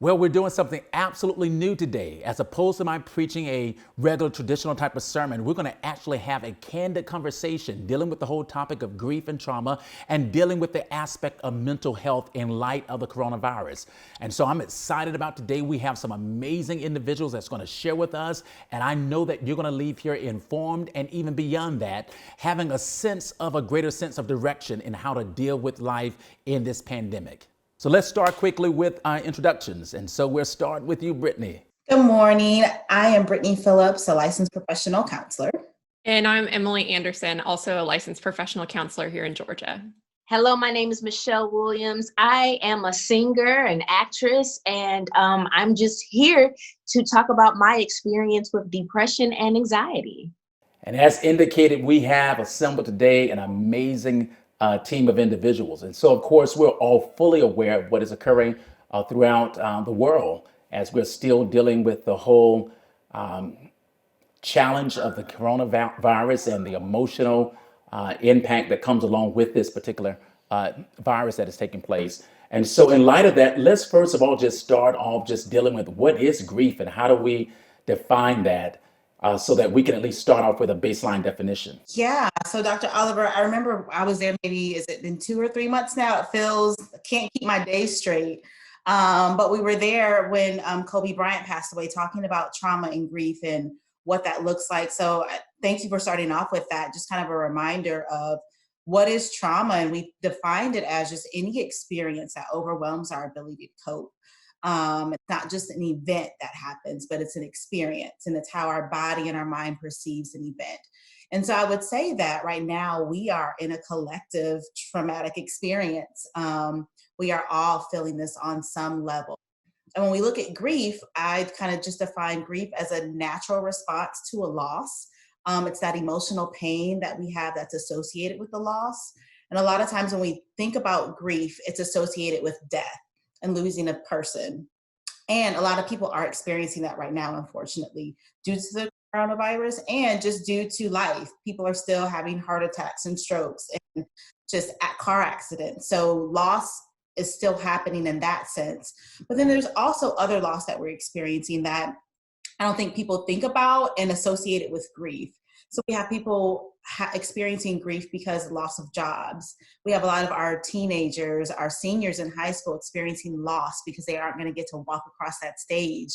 Well, we're doing something absolutely new today. As opposed to my preaching a regular traditional type of sermon, we're going to actually have a candid conversation dealing with the whole topic of grief and trauma and dealing with the aspect of mental health in light of the coronavirus. And so I'm excited about today. We have some amazing individuals that's going to share with us. And I know that you're going to leave here informed and even beyond that, having a greater sense of direction in how to deal with life in this pandemic. So let's start quickly with our introductions. And so we'll start with you, Brittany. Good morning. I am Brittany Phillips, a licensed professional counselor. And I'm Emily Anderson, also a licensed professional counselor here in Georgia. Hello, my name is Michelle Williams. I am a singer and actress, and I'm just here to talk about my experience with depression and anxiety. And as indicated, we have assembled today an amazing team of individuals. And so, of course, we're all fully aware of what is occurring throughout the world as we're still dealing with the whole challenge of the coronavirus and the emotional impact that comes along with this particular virus that is taking place. And so in light of that, let's first of all just start off just dealing with what is grief and how do we define that so that we can at least start off with a baseline definition. Yeah. So, Dr. Oliver, I remember I was there maybe, is it been 2 or 3 months now? It feels, I can't keep my days straight. But we were there when Kobe Bryant passed away, talking about trauma and grief and what that looks like. So thank you for starting off with that. Just kind of a reminder of what is trauma. And we defined it as just any experience that overwhelms our ability to cope. It's not just an event that happens, but it's an experience, and it's how our body and our mind perceives an event. And so I would say that right now we are in a collective traumatic experience. We are all feeling this on some level. And when we look at grief, I kind of just define grief as a natural response to a loss. It's that emotional pain that we have that's associated with the loss. And a lot of times when we think about grief, it's associated with death and losing a person. And a lot of people are experiencing that right now, unfortunately, due to the coronavirus and just due to life. People are still having heart attacks and strokes and just car accidents. So loss is still happening in that sense. But then there's also other loss that we're experiencing that I don't think people think about and associate it with grief. So we have people experiencing grief because of loss of jobs. We have a lot of our teenagers, our seniors in high school experiencing loss because they aren't going to get to walk across that stage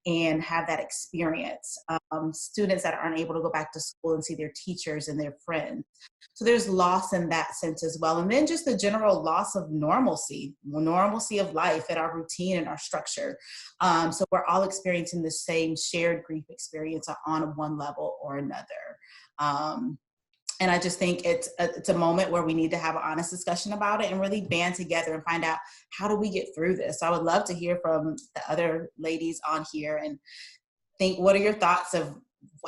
and have that experience. Students that aren't able to go back to school and see their teachers and their friends. So there's loss in that sense as well. And then just the general loss of normalcy of life and our routine and our structure. So we're all experiencing the same shared grief experience on one level or another. And I just think it's a moment where we need to have an honest discussion about it and really band together and find out how do we get through this. So I would love to hear from the other ladies on here and think, what are your thoughts of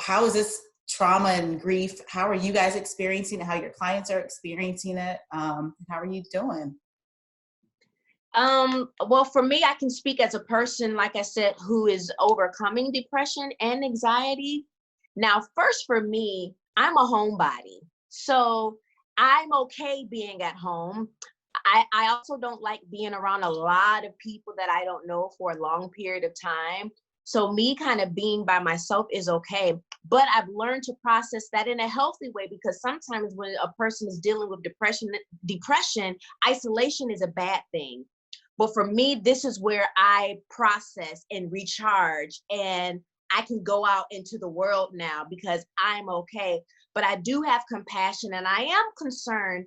how is this trauma and grief? How are you guys experiencing it? How your clients are experiencing it? How are you doing? Well, for me, I can speak as a person, like I said, who is overcoming depression and anxiety. Now, first for me, I'm a homebody, so I'm okay being at home. I also don't like being around a lot of people that I don't know for a long period of time. So me kind of being by myself is okay, but I've learned to process that in a healthy way, because sometimes when a person is dealing with depression, isolation is a bad thing. But for me, this is where I process and recharge, and I can go out into the world now because I'm okay. But I do have compassion, and I am concerned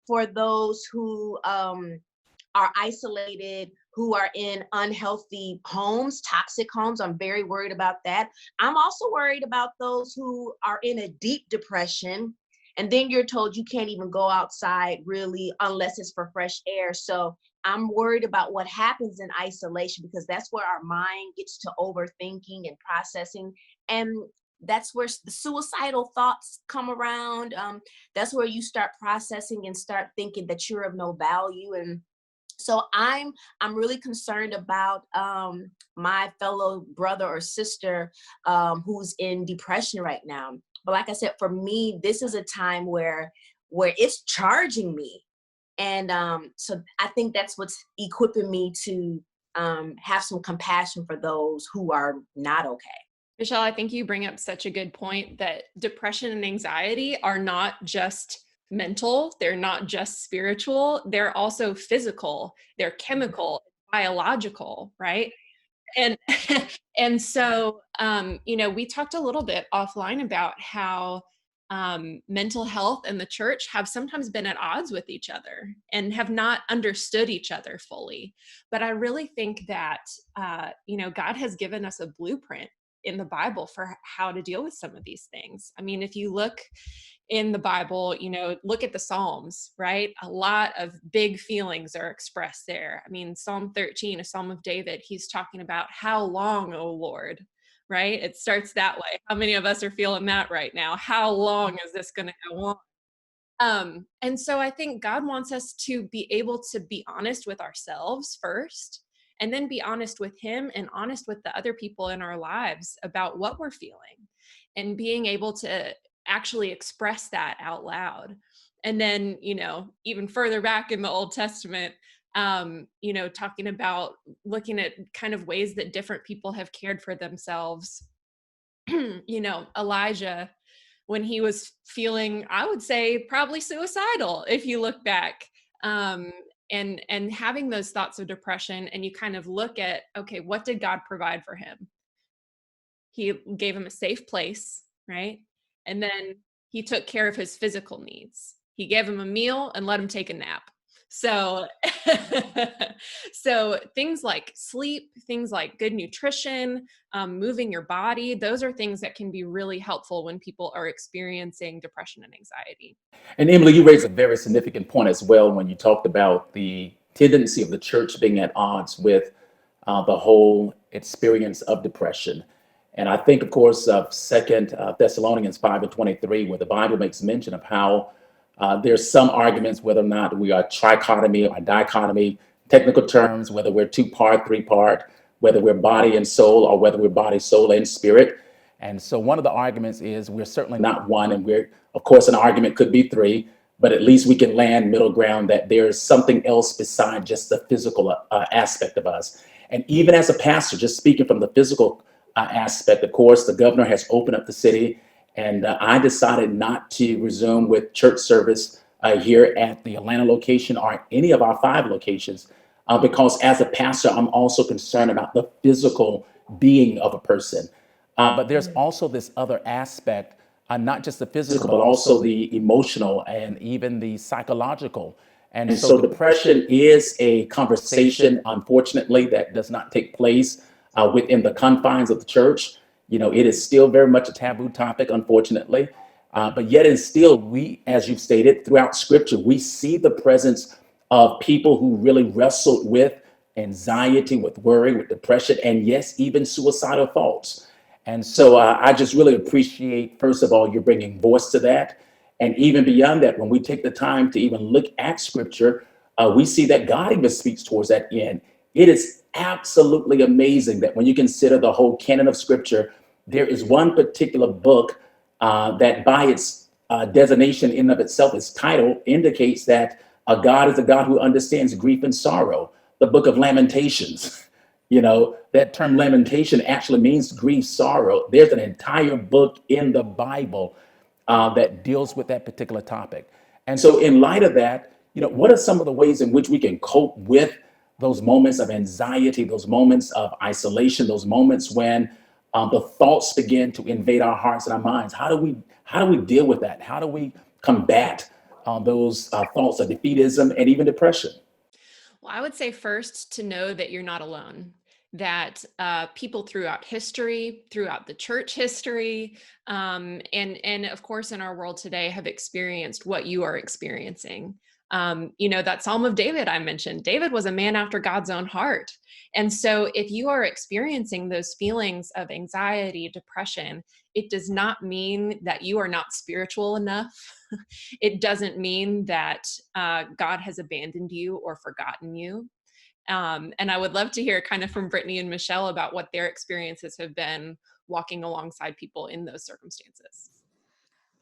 for those who are isolated, who are in unhealthy homes, toxic homes. I'm very worried about that. I'm also worried about those who are in a deep depression, and then you're told you can't even go outside really unless it's for fresh air. So I'm worried about what happens in isolation, because that's where our mind gets to overthinking and processing. And that's where the suicidal thoughts come around. That's where you start processing and start thinking that you're of no value. And so I'm really concerned about my fellow brother or sister who's in depression right now. But like I said, for me, this is a time where it's charging me. And so I think that's what's equipping me to have some compassion for those who are not okay. Michelle, I think you bring up such a good point that depression and anxiety are not just mental, they're not just spiritual, they're also physical, they're chemical, biological, right? And and so we talked a little bit offline about how mental health and the church have sometimes been at odds with each other and have not understood each other fully. But I really think that God has given us a blueprint in the Bible for how to deal with some of these things. I mean, if you look in the Bible, look at the Psalms, right? A lot of big feelings are expressed there. I mean, Psalm 13, a Psalm of David, he's talking about how long, O Lord, right? It starts that way. How many of us are feeling that right now? How long is this going to go on? And so I think God wants us to be able to be honest with ourselves first, and then be honest with Him and honest with the other people in our lives about what we're feeling, and being able to actually express that out loud. And then, even further back in the Old Testament, talking about looking at kind of ways that different people have cared for themselves. Elijah, when he was feeling, I would say, probably suicidal, if you look back, and having those thoughts of depression, and you kind of look at, okay, what did God provide for him? He gave him a safe place, right? And then he took care of his physical needs. He gave him a meal and let him take a nap. So, so things like sleep, things like good nutrition, moving your body, those are things that can be really helpful when people are experiencing depression and anxiety. And Emily, you raised a very significant point as well when you talked about the tendency of the church being at odds with the whole experience of depression. And I think, of course, of Second Thessalonians 5:23, where the Bible makes mention of how there's some arguments whether or not we are trichotomy or dichotomy, technical terms, whether we're two-part, three-part, whether we're body and soul, or whether we're body, soul, and spirit. And so one of the arguments is we're certainly not one, and we're, of course, an argument could be three, but at least we can land middle ground that there's something else beside just the physical aspect of us. And even as a pastor, just speaking from the physical aspect, of course, the governor has opened up the city, and I decided not to resume with church service here at the Atlanta location or any of our 5 locations, because as a pastor, I'm also concerned about the physical being of a person. But there's also this other aspect, not just the physical, but also the emotional and even the psychological. And so depression is a conversation, unfortunately, that does not take place within the confines of the church. It is still very much a taboo topic, unfortunately. But yet and still, we, as you've stated, throughout scripture, we see the presence of people who really wrestled with anxiety, with worry, with depression, and yes, even suicidal thoughts. And so I just really appreciate, first of all, you're bringing voice to that. And even beyond that, when we take the time to even look at scripture, we see that God even speaks towards that end. It is absolutely amazing that when you consider the whole canon of scripture, there is one particular book that by its designation in and of itself, its title indicates that God is a God who understands grief and sorrow. The book of Lamentations, that term lamentation actually means grief, sorrow. There's an entire book in the Bible that deals with that particular topic. And so in light of that, what are some of the ways in which we can cope with those moments of anxiety, those moments of isolation, those moments when the thoughts begin to invade our hearts and our minds? How do we deal with that? How do we combat those thoughts of defeatism and even depression? Well, I would say first to know that you're not alone, that people throughout history, throughout the church history, and of course in our world today have experienced what you are experiencing. That Psalm of David I mentioned, David was a man after God's own heart. And so if you are experiencing those feelings of anxiety, depression, it does not mean that you are not spiritual enough. It doesn't mean that God has abandoned you or forgotten you. And I would love to hear kind of from Brittany and Michelle about what their experiences have been walking alongside people in those circumstances.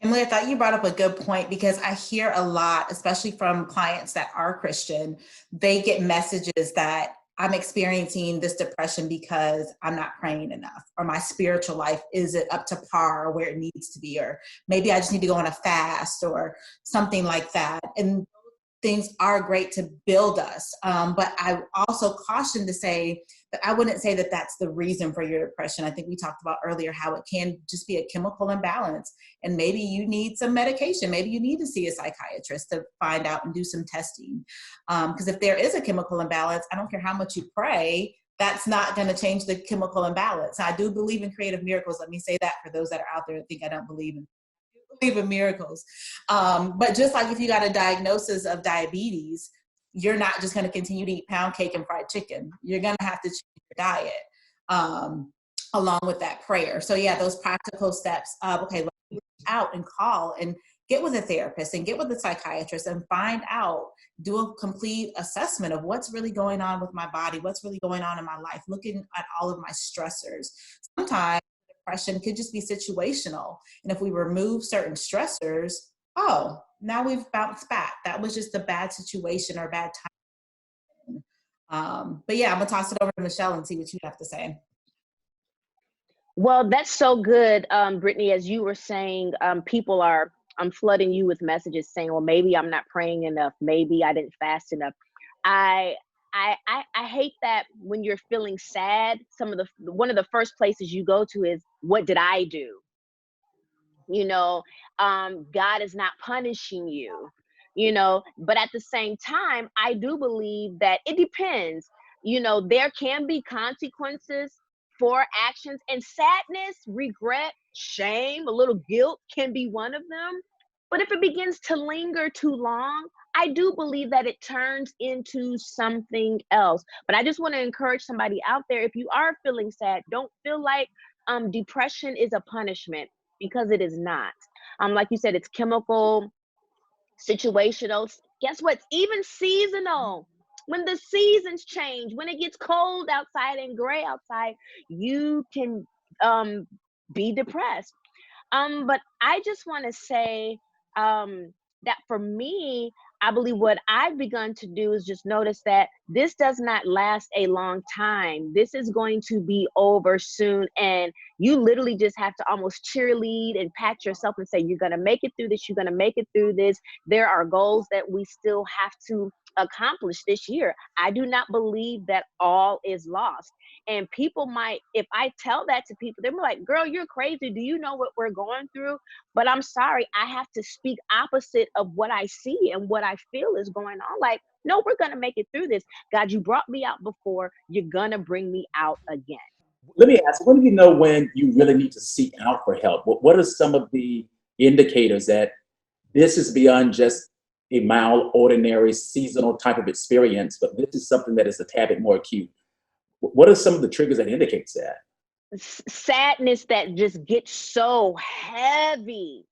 Emily, I thought you brought up a good point, because I hear a lot, especially from clients that are Christian, they get messages that I'm experiencing this depression because I'm not praying enough, or my spiritual life isn't up to par or where it needs to be, or maybe I just need to go on a fast or something like that. And things are great to build us. But I also caution to say that I wouldn't say that that's the reason for your depression. I think we talked about earlier how it can just be a chemical imbalance, and maybe you need some medication. Maybe you need to see a psychiatrist to find out and do some testing. Because if there is a chemical imbalance, I don't care how much you pray, that's not going to change the chemical imbalance. I do believe in creative miracles. Let me say that for those that are out there that think I don't believe in miracles. But just like if you got a diagnosis of diabetes, you're not just going to continue to eat pound cake and fried chicken. You're going to have to change your diet along with that prayer. So yeah, those practical steps of, okay, let's reach out and call and get with a therapist and get with a psychiatrist and find out, do a complete assessment of what's really going on with my body, what's really going on in my life, looking at all of my stressors. Sometimes depression could just be situational. And if we remove certain stressors, oh, now we've bounced back. That was just a bad situation or a bad time. But yeah, I'm gonna toss it over to Michelle and see what you have to say. Well, that's so good, Brittany. As you were saying, people are flooding you with messages saying, well, maybe I'm not praying enough. Maybe I didn't fast enough. I hate that when you're feeling sad, one of the first places you go to is, what did I do? You know, God is not punishing you, you know, but at the same time, I do believe that it depends. You know, there can be consequences for actions, and sadness, regret, shame, a little guilt can be one of them. But if it begins to linger too long, I do believe that it turns into something else. But I just want to encourage somebody out there, if you are feeling sad, don't feel like depression is a punishment, because it is not. Like you said, it's chemical, situational. Guess what? It's even seasonal. When the seasons change, when it gets cold outside and gray outside, you can be depressed. But I just want to say that for me, I believe what I've begun to do is just notice that this does not last a long time. This is going to be over soon. And you literally just have to almost cheerlead and pat yourself and say, you're going to make it through this. You're going to make it through this. There are goals that we still have to accomplish this year. I do not believe that all is lost. And people might, if I tell that to people, they're like, girl, you're crazy. Do you know what we're going through? But I'm sorry, I have to speak opposite of what I see and what I feel is going on. Like, no, we're going to make it through this. God, you brought me out before. You're going to bring me out again. Let me ask, when do you know when you really need to seek out for help? What are some of the indicators that this is beyond just a mild, ordinary, seasonal type of experience, but this is something that is a tad bit more acute? What are some of the triggers that indicates that? Sadness that just gets so heavy.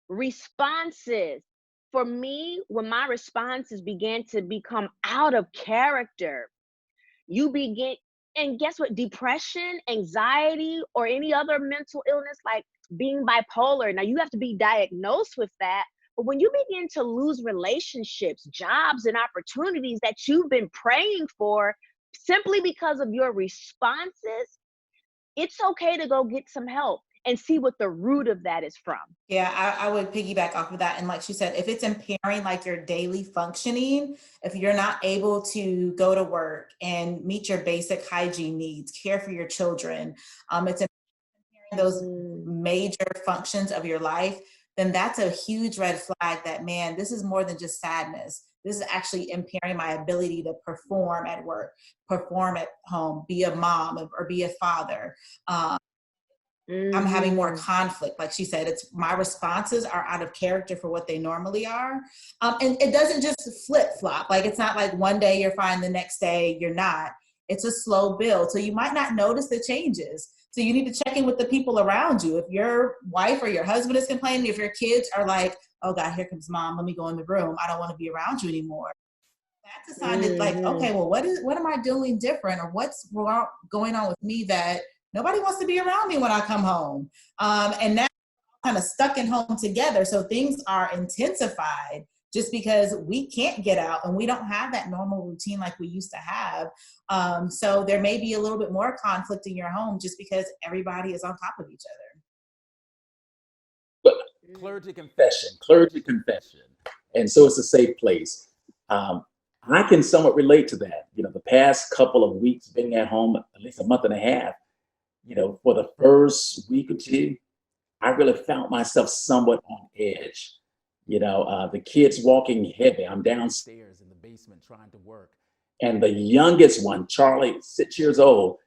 Responses. For me, when my responses began to become out of character, you begin, and guess what? Depression, anxiety, or any other mental illness like being bipolar. Now, you have to be diagnosed with that. But when you begin to lose relationships, jobs, and opportunities that you've been praying for simply because of your responses, it's okay to go get some help and see what the root of that is from. Yeah, I would piggyback off of that. And like she said, if it's impairing like your daily functioning, if you're not able to go to work and meet your basic hygiene needs, care for your children, it's impairing those major functions of your life, then that's a huge red flag that, man, this is more than just sadness. This is actually impairing my ability to perform at work, perform at home, be a mom or be a father. I'm having more conflict. Like she said, it's my responses are out of character for what they normally are. And it doesn't just flip flop. Like, it's not like one day you're fine, the next day you're not. It's a slow build. So you might not notice the changes. So you need to check in with the people around you. If your wife or your husband is complaining, if your kids are like, oh God, here comes mom, let me go in the room, I don't want to be around you anymore. That's a sign that, like, okay, well, what am I doing different, or what's going on with me that nobody wants to be around me when I come home? And now I'm kind of stuck in home together. So things are intensified just because we can't get out and we don't have that normal routine like we used to have. So there may be a little bit more conflict in your home just because everybody is on top of each other. Clergy confession. And so it's a safe place. I can somewhat relate to that. The past couple of weeks being at home, at least a month and a half, for the first week or two, I really found myself somewhat on edge. The kids walking heavy. I'm downstairs in the basement trying to work. And the youngest one, Charlie, 6 years old,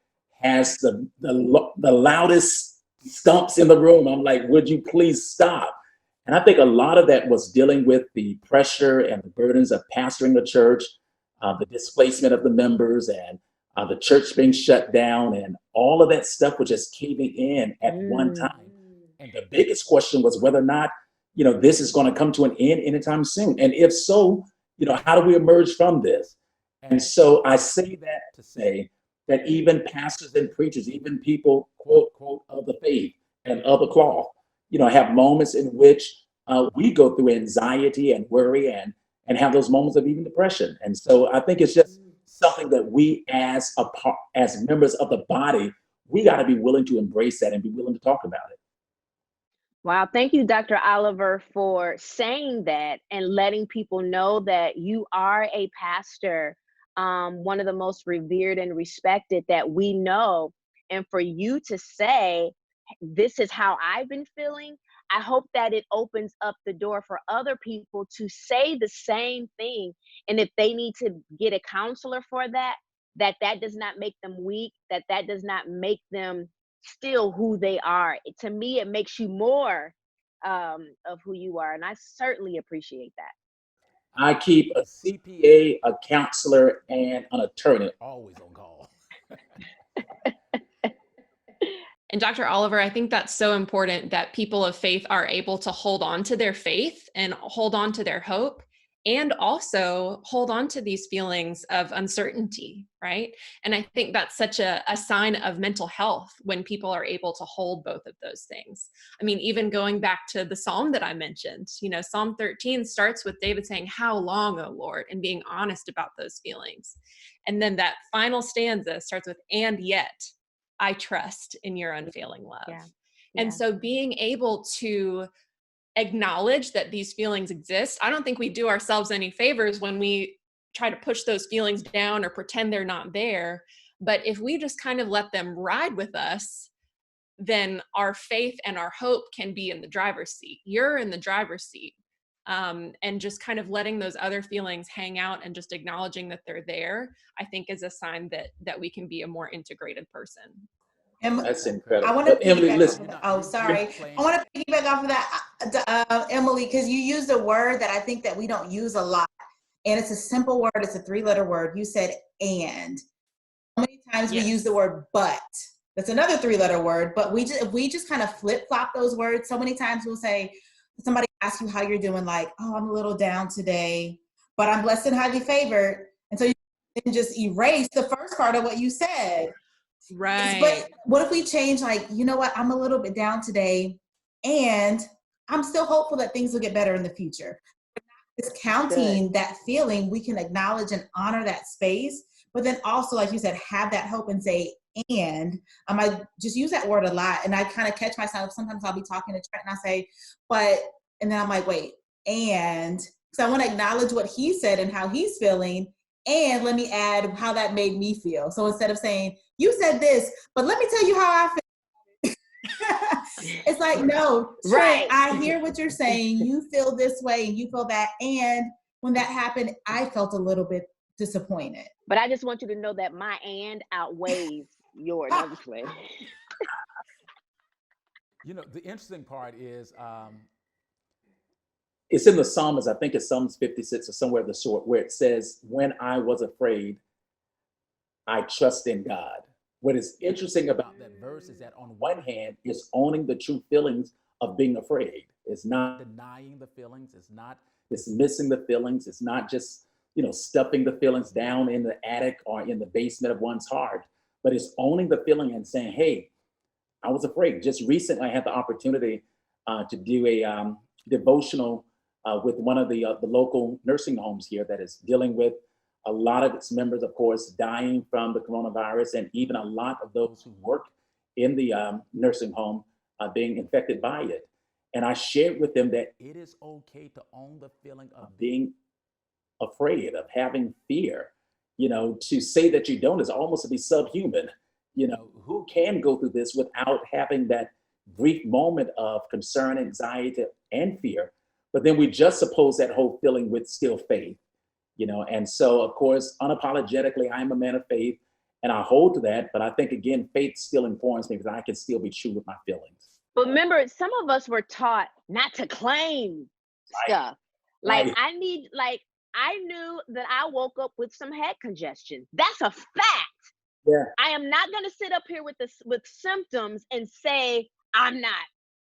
has the loudest stumps in the room. I'm like, would you please stop? And I think a lot of that was dealing with the pressure and the burdens of pastoring the church, the displacement of the members, and the church being shut down, and all of that stuff was just caving in at one time. And the biggest question was whether or not, this is going to come to an end anytime soon. And if so, how do we emerge from this? And so I say that to say that even pastors and preachers, even people, quote, quote, of the faith and of the cloth, have moments in which we go through anxiety and worry and have those moments of even depression. And so I think it's just something that we as members of the body, we got to be willing to embrace that and be willing to talk about it. Wow. Thank you, Dr. Oliver, for saying that and letting people know that you are a pastor, one of the most revered and respected that we know. And for you to say, this is how I've been feeling, I hope that it opens up the door for other people to say the same thing. And if they need to get a counselor for that does not make them weak, that does not make them still who they are. To me, it makes you more of who you are. And I certainly appreciate that. I keep a CPA, a counselor, and an attorney always on call. And Dr. Oliver, I think that's so important that people of faith are able to hold on to their faith and hold on to their hope, and also hold on to these feelings of uncertainty, right? And I think that's such a sign of mental health when people are able to hold both of those things. I mean, even going back to the Psalm that I mentioned, Psalm 13 starts with David saying, "How long, O Lord?" and being honest about those feelings. And then that final stanza starts with, "And yet I trust in your unfailing love." Yeah. And so being able to acknowledge that these feelings exist, I don't think we do ourselves any favors when we try to push those feelings down or pretend they're not there. But if we just kind of let them ride with us, then our faith and our hope can be in the driver's seat. You're in the driver's seat. And just kind of letting those other feelings hang out and just acknowledging that they're there, I think is a sign that we can be a more integrated person. That's incredible. I want to Emily, piggyback listen. off of that. Oh, sorry. I want to piggyback off of that, Emily, because you used a word that I think that we don't use a lot. And it's a simple word. It's a 3-letter word. You said "and." How many times we use the word "but"? That's another 3-letter word. But if we just kind of flip-flop those words, so many times we'll say, somebody asks you how you're doing, like, "Oh, I'm a little down today, but I'm blessed and highly favored." And so you can just erase the first part of what you said. Right. But what if we change, like, you know what, I'm a little bit down today, and I'm still hopeful that things will get better in the future. Discounting that feeling, we can acknowledge and honor that space, but then also, like you said, have that hope and say, and I just use that word a lot, and I kind of catch myself. Sometimes I'll be talking to Trent and I say, but, and then I'm like, wait, and so I want to acknowledge what he said and how he's feeling, and let me add how that made me feel. So instead of saying, you said this, but let me tell you how I feel. It's like, no, Trent, Right. I hear what you're saying. You feel this way and you feel that. And when that happened, I felt a little bit disappointed. But I just want you to know that my "and" outweighs yours. I'm just playing. The interesting part is it's in the Psalms. I think it's Psalms 56 or somewhere of the sort, where it says, "When I was afraid, I trust in God." What is interesting about that verse is that on one hand, it's owning the true feelings of being afraid. It's not denying the feelings. It's not dismissing the feelings. It's not just, stuffing the feelings down in the attic or in the basement of one's heart, but it's owning the feeling and saying, hey, I was afraid. Just recently, I had the opportunity to do a devotional with one of the local nursing homes here that is dealing with a lot of its members, of course, dying from the coronavirus, and even a lot of those who work in the nursing home being infected by it. And I shared with them that it is okay to own the feeling of being afraid, of having fear. To say that you don't is almost to be subhuman. Who can go through this without having that brief moment of concern, anxiety, and fear? But then we just suppose that whole feeling with still faith, and so, of course, unapologetically, I'm a man of faith and I hold to that. But I think, again, faith still informs me because I can still be true with my feelings. But remember, some of us were taught not to claim stuff. Like, Right. I knew that I woke up with some head congestion. That's a fact. Yeah. I am not going to sit up here with symptoms and say I'm not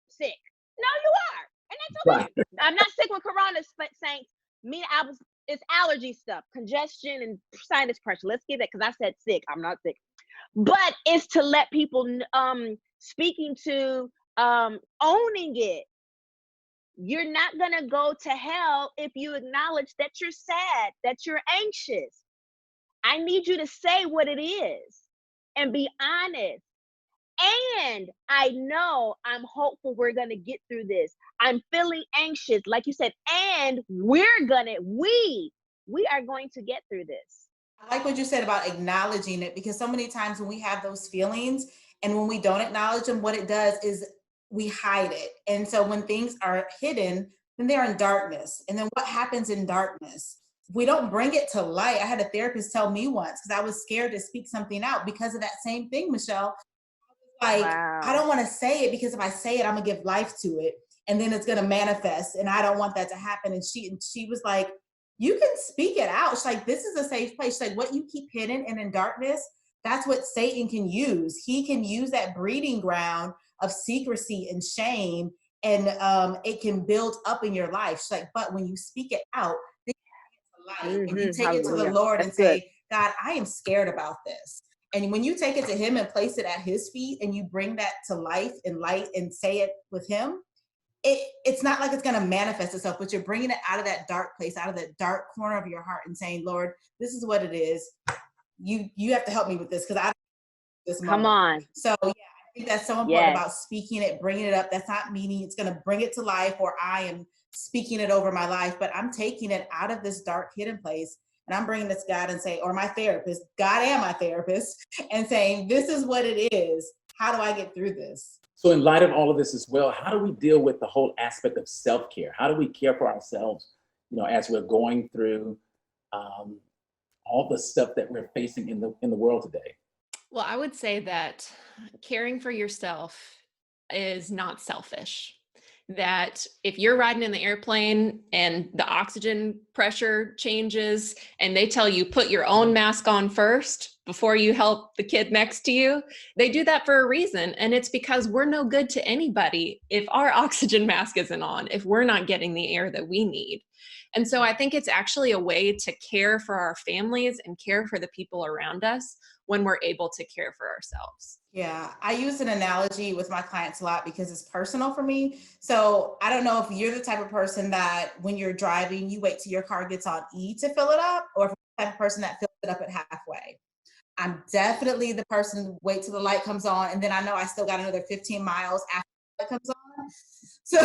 sick. No, you are. And that's okay. Right. I'm not sick with corona, saints. It's allergy stuff, congestion and sinus pressure. Let's get that, because I said sick. I'm not sick. But it's to let people speaking to owning it. You're not going to go to hell if you acknowledge that you're sad, that you're anxious. I need you to say what it is and be honest. And I know I'm hopeful we're going to get through this. I'm feeling anxious, like you said, and we are going to get through this. I like what you said about acknowledging it, because so many times when we have those feelings and when we don't acknowledge them, what it does is we hide it. And so when things are hidden, then they're in darkness. And then what happens in darkness? We don't bring it to light. I had a therapist tell me once, because I was scared to speak something out because of that same thing, Michelle. Wow. I don't want to say it, because if I say it, I'm gonna give life to it, and then it's gonna manifest, and I don't want that to happen. And she was like, you can speak it out. She's like, this is a safe place. She's like, what you keep hidden and in darkness, that's what Satan can use. He can use that breeding ground of secrecy and shame, and it can build up in your life. She's like, but when you speak it out, then you bring it to light, and you take it to the Lord and say, God, I am scared about this. And when you take it to him and place it at his feet, and you bring that to life and light and say it with him, it's not like it's going to manifest itself, but you're bringing it out of that dark place, out of that dark corner of your heart, and saying, Lord, this is what it is. You have to help me with this, because I don't this moment. Come on. So yeah, I think that's so important about speaking it, bringing it up. That's not meaning it's going to bring it to life, or I am speaking it over my life, but I'm taking it out of this dark hidden place, and I'm bringing this God and say, or my therapist, God and my therapist, and saying, this is what it is. How do I get through this? So in light of all of this as well, how do we deal with the whole aspect of self-care? How do we care for ourselves, as we're going through all the stuff that we're facing in the world today? Well, I would say that caring for yourself is not selfish. That if you're riding in the airplane and the oxygen pressure changes and they tell you put your own mask on first before you help the kid next to you, they do that for a reason. And it's because we're no good to anybody if our oxygen mask isn't on, if we're not getting the air that we need. And so I think it's actually a way to care for our families and care for the people around us when we're able to care for ourselves. Yeah, I use an analogy with my clients a lot because it's personal for me. So I don't know if you're the type of person that when you're driving, you wait till your car gets on E to fill it up, or if you're the type of person that fills it up at halfway. I'm definitely the person who wait till the light comes on, and then I know I still got another 15 miles after the light comes on. So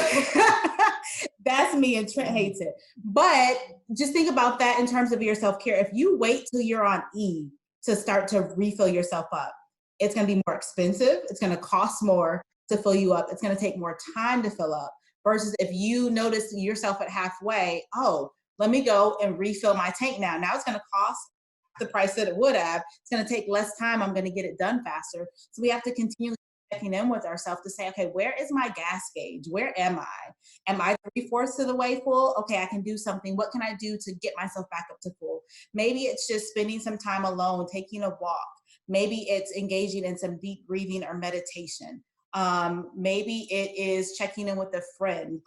that's me, and Trent hates it. But just think about that in terms of your self-care. If you wait till you're on E to start to refill yourself up, it's going to be more expensive. It's going to cost more to fill you up. It's going to take more time to fill up, versus if you notice yourself at halfway, oh, let me go and refill my tank now. Now it's going to cost the price that it would have. It's going to take less time. I'm going to get it done faster. So we have to continually checking in with ourselves to say, okay, where is my gas gauge? Where am I? Am I 3/4 of the way full? Okay, I can do something. What can I do to get myself back up to full? Maybe it's just spending some time alone, taking a walk. Maybe it's engaging in some deep breathing or meditation. Maybe it is checking in with a friend,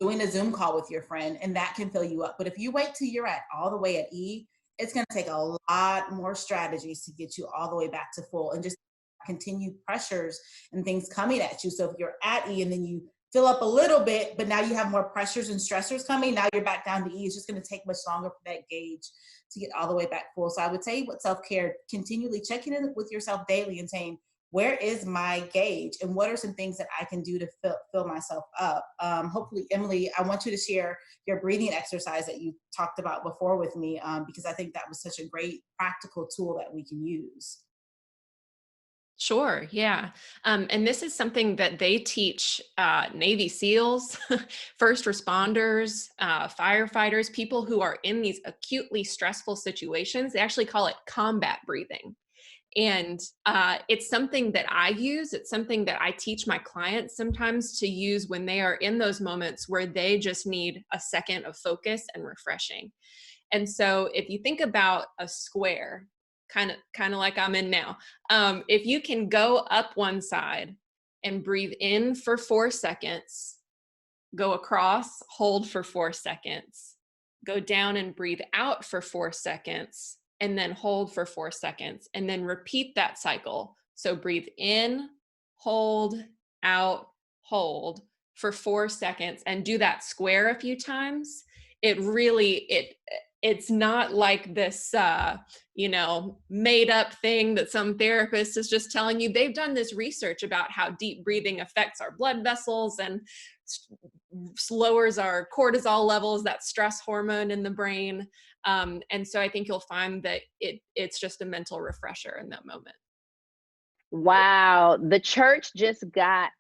doing a Zoom call with your friend, and that can fill you up. But if you wait till you're at all the way at E, it's going to take a lot more strategies to get you all the way back to full, and just continued pressures and things coming at you. So if you're at E and then you fill up a little bit, but now you have more pressures and stressors coming. Now you're back down to E. It's just going to take much longer for that gauge to get all the way back full. So I would say with self-care, continually checking in with yourself daily and saying, where is my gauge and what are some things that I can do to fill myself up? Hopefully, Emily, I want you to share your breathing exercise that you talked about before with me, because I think that was such a great practical tool that we can use. Sure, yeah. And this is something that they teach Navy SEALs, first responders, firefighters, people who are in these acutely stressful situations. They actually call it combat breathing. And it's something that I use. It's something that I teach my clients sometimes to use when they are in those moments where they just need a second of focus and refreshing. And so if you think about a square, kind of like I'm in now, if you can go up one side and breathe in for 4 seconds, go across, hold for 4 seconds, go down and breathe out for 4 seconds, and then hold for 4 seconds, and then repeat that cycle. So breathe in, hold, out, hold for 4 seconds, and do that square a few times. It's not like this, made up thing that some therapist is just telling you. They've done this research about how deep breathing affects our blood vessels and lowers our cortisol levels, that stress hormone in the brain. And so I think you'll find that it's just a mental refresher in that moment. Wow, the church just got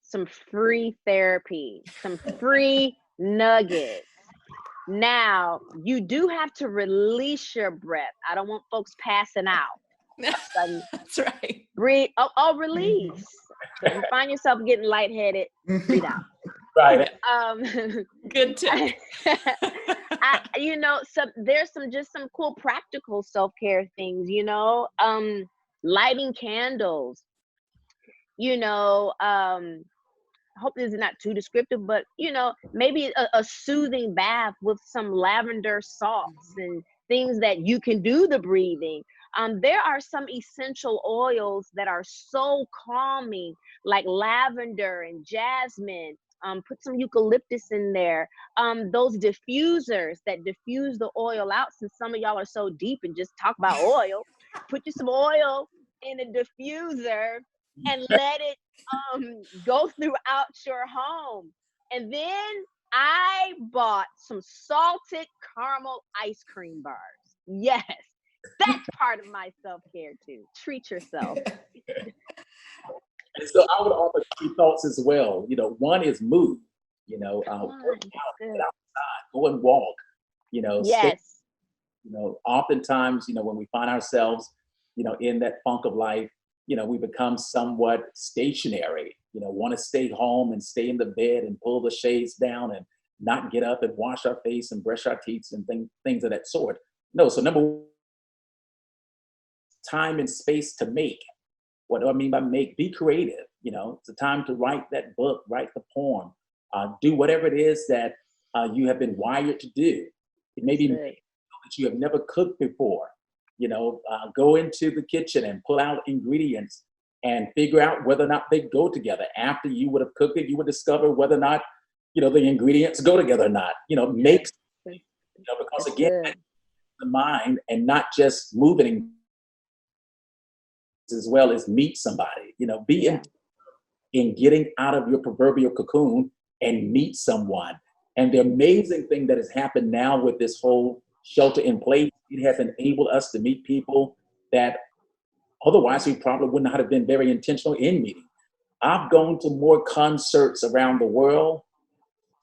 some free therapy, some free nuggets. Now, you do have to release your breath. I don't want folks passing out. That's right. Breathe. Release. So if you find yourself getting lightheaded, breathe out. Right. Good tip. So there's some cool practical self-care things, lighting candles, hope this is not too descriptive, but maybe a soothing bath with some lavender salts and things that you can do the breathing. There are some essential oils that are so calming, like lavender and jasmine. Put some eucalyptus in there. Those diffusers that diffuse the oil out, since some of y'all are so deep and just talk about oil, put you some oil in a diffuser and let it go throughout your home. And then I bought some salted caramel ice cream bars. Yes, that's part of my self-care too. Treat yourself. And so I would offer 3 thoughts as well. One is move. Work out, get outside, go and walk. Yes. Oftentimes, when we find ourselves, in that funk of life, we become somewhat stationary. Want to stay home and stay in the bed and pull the shades down and not get up and wash our face and brush our teeth and things of that sort. No. So number 1, time and space to make. What do I mean by make? Be creative. It's a time to write that book, write the poem, do whatever it is that you have been wired to do. It may be that you have never cooked before. Go into the kitchen and pull out ingredients and figure out whether or not they go together. After you would have cooked it, you would discover whether or not, the ingredients go together or not. Make, because again, the mind and not just moving as well as meet somebody, be in getting out of your proverbial cocoon and meet someone. And the amazing thing that has happened now with this whole shelter in place, it has enabled us to meet people that otherwise we probably would not have been very intentional in meeting. I've gone to more concerts around the world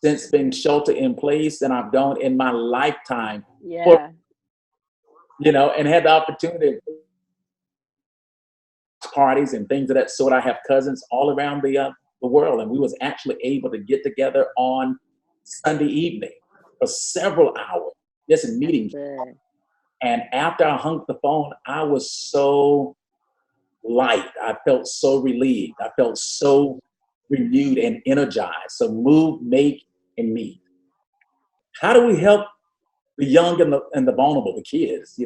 since being shelter in place than I've done in my lifetime. Yeah. And had the opportunity parties and things of that sort. I have cousins all around the world, and we was actually able to get together on Sunday evening for several hours, just in meetings. And after I hung up the phone, I was so light. I felt so relieved. I felt so renewed and energized. So move, make, and meet. How do we help the young and the vulnerable, the kids?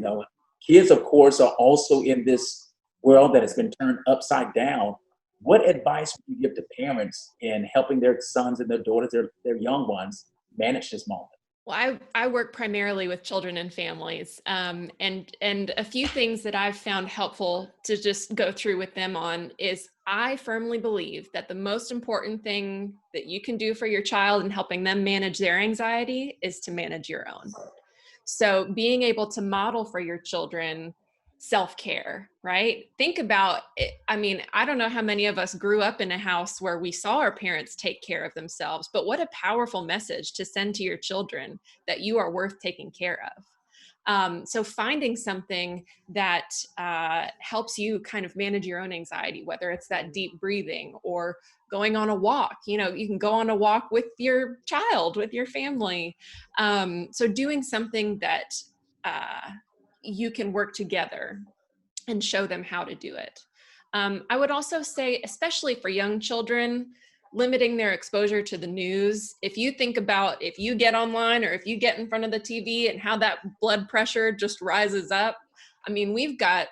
Kids, of course, are also in this world that has been turned upside down. What advice would you give to parents in helping their sons and their daughters, their young ones, manage this moment? Well, I work primarily with children and families, and a few things that I've found helpful to just go through with them on is I firmly believe that the most important thing that you can do for your child in helping them manage their anxiety is to manage your own. So being able to model for your children self-care, right? Think about it. I mean, I don't know how many of us grew up in a house where we saw our parents take care of themselves, but what a powerful message to send to your children that you are worth taking care of. So finding something that helps you kind of manage your own anxiety, whether it's that deep breathing or going on a walk. You know, you can go on a walk with your child, with your family. So doing something that you can work together and show them how to do it. I would also say, especially for young children, limiting their exposure to the news. If you think about if you get online or if you get in front of the TV and how that blood pressure just rises up, I mean, we've got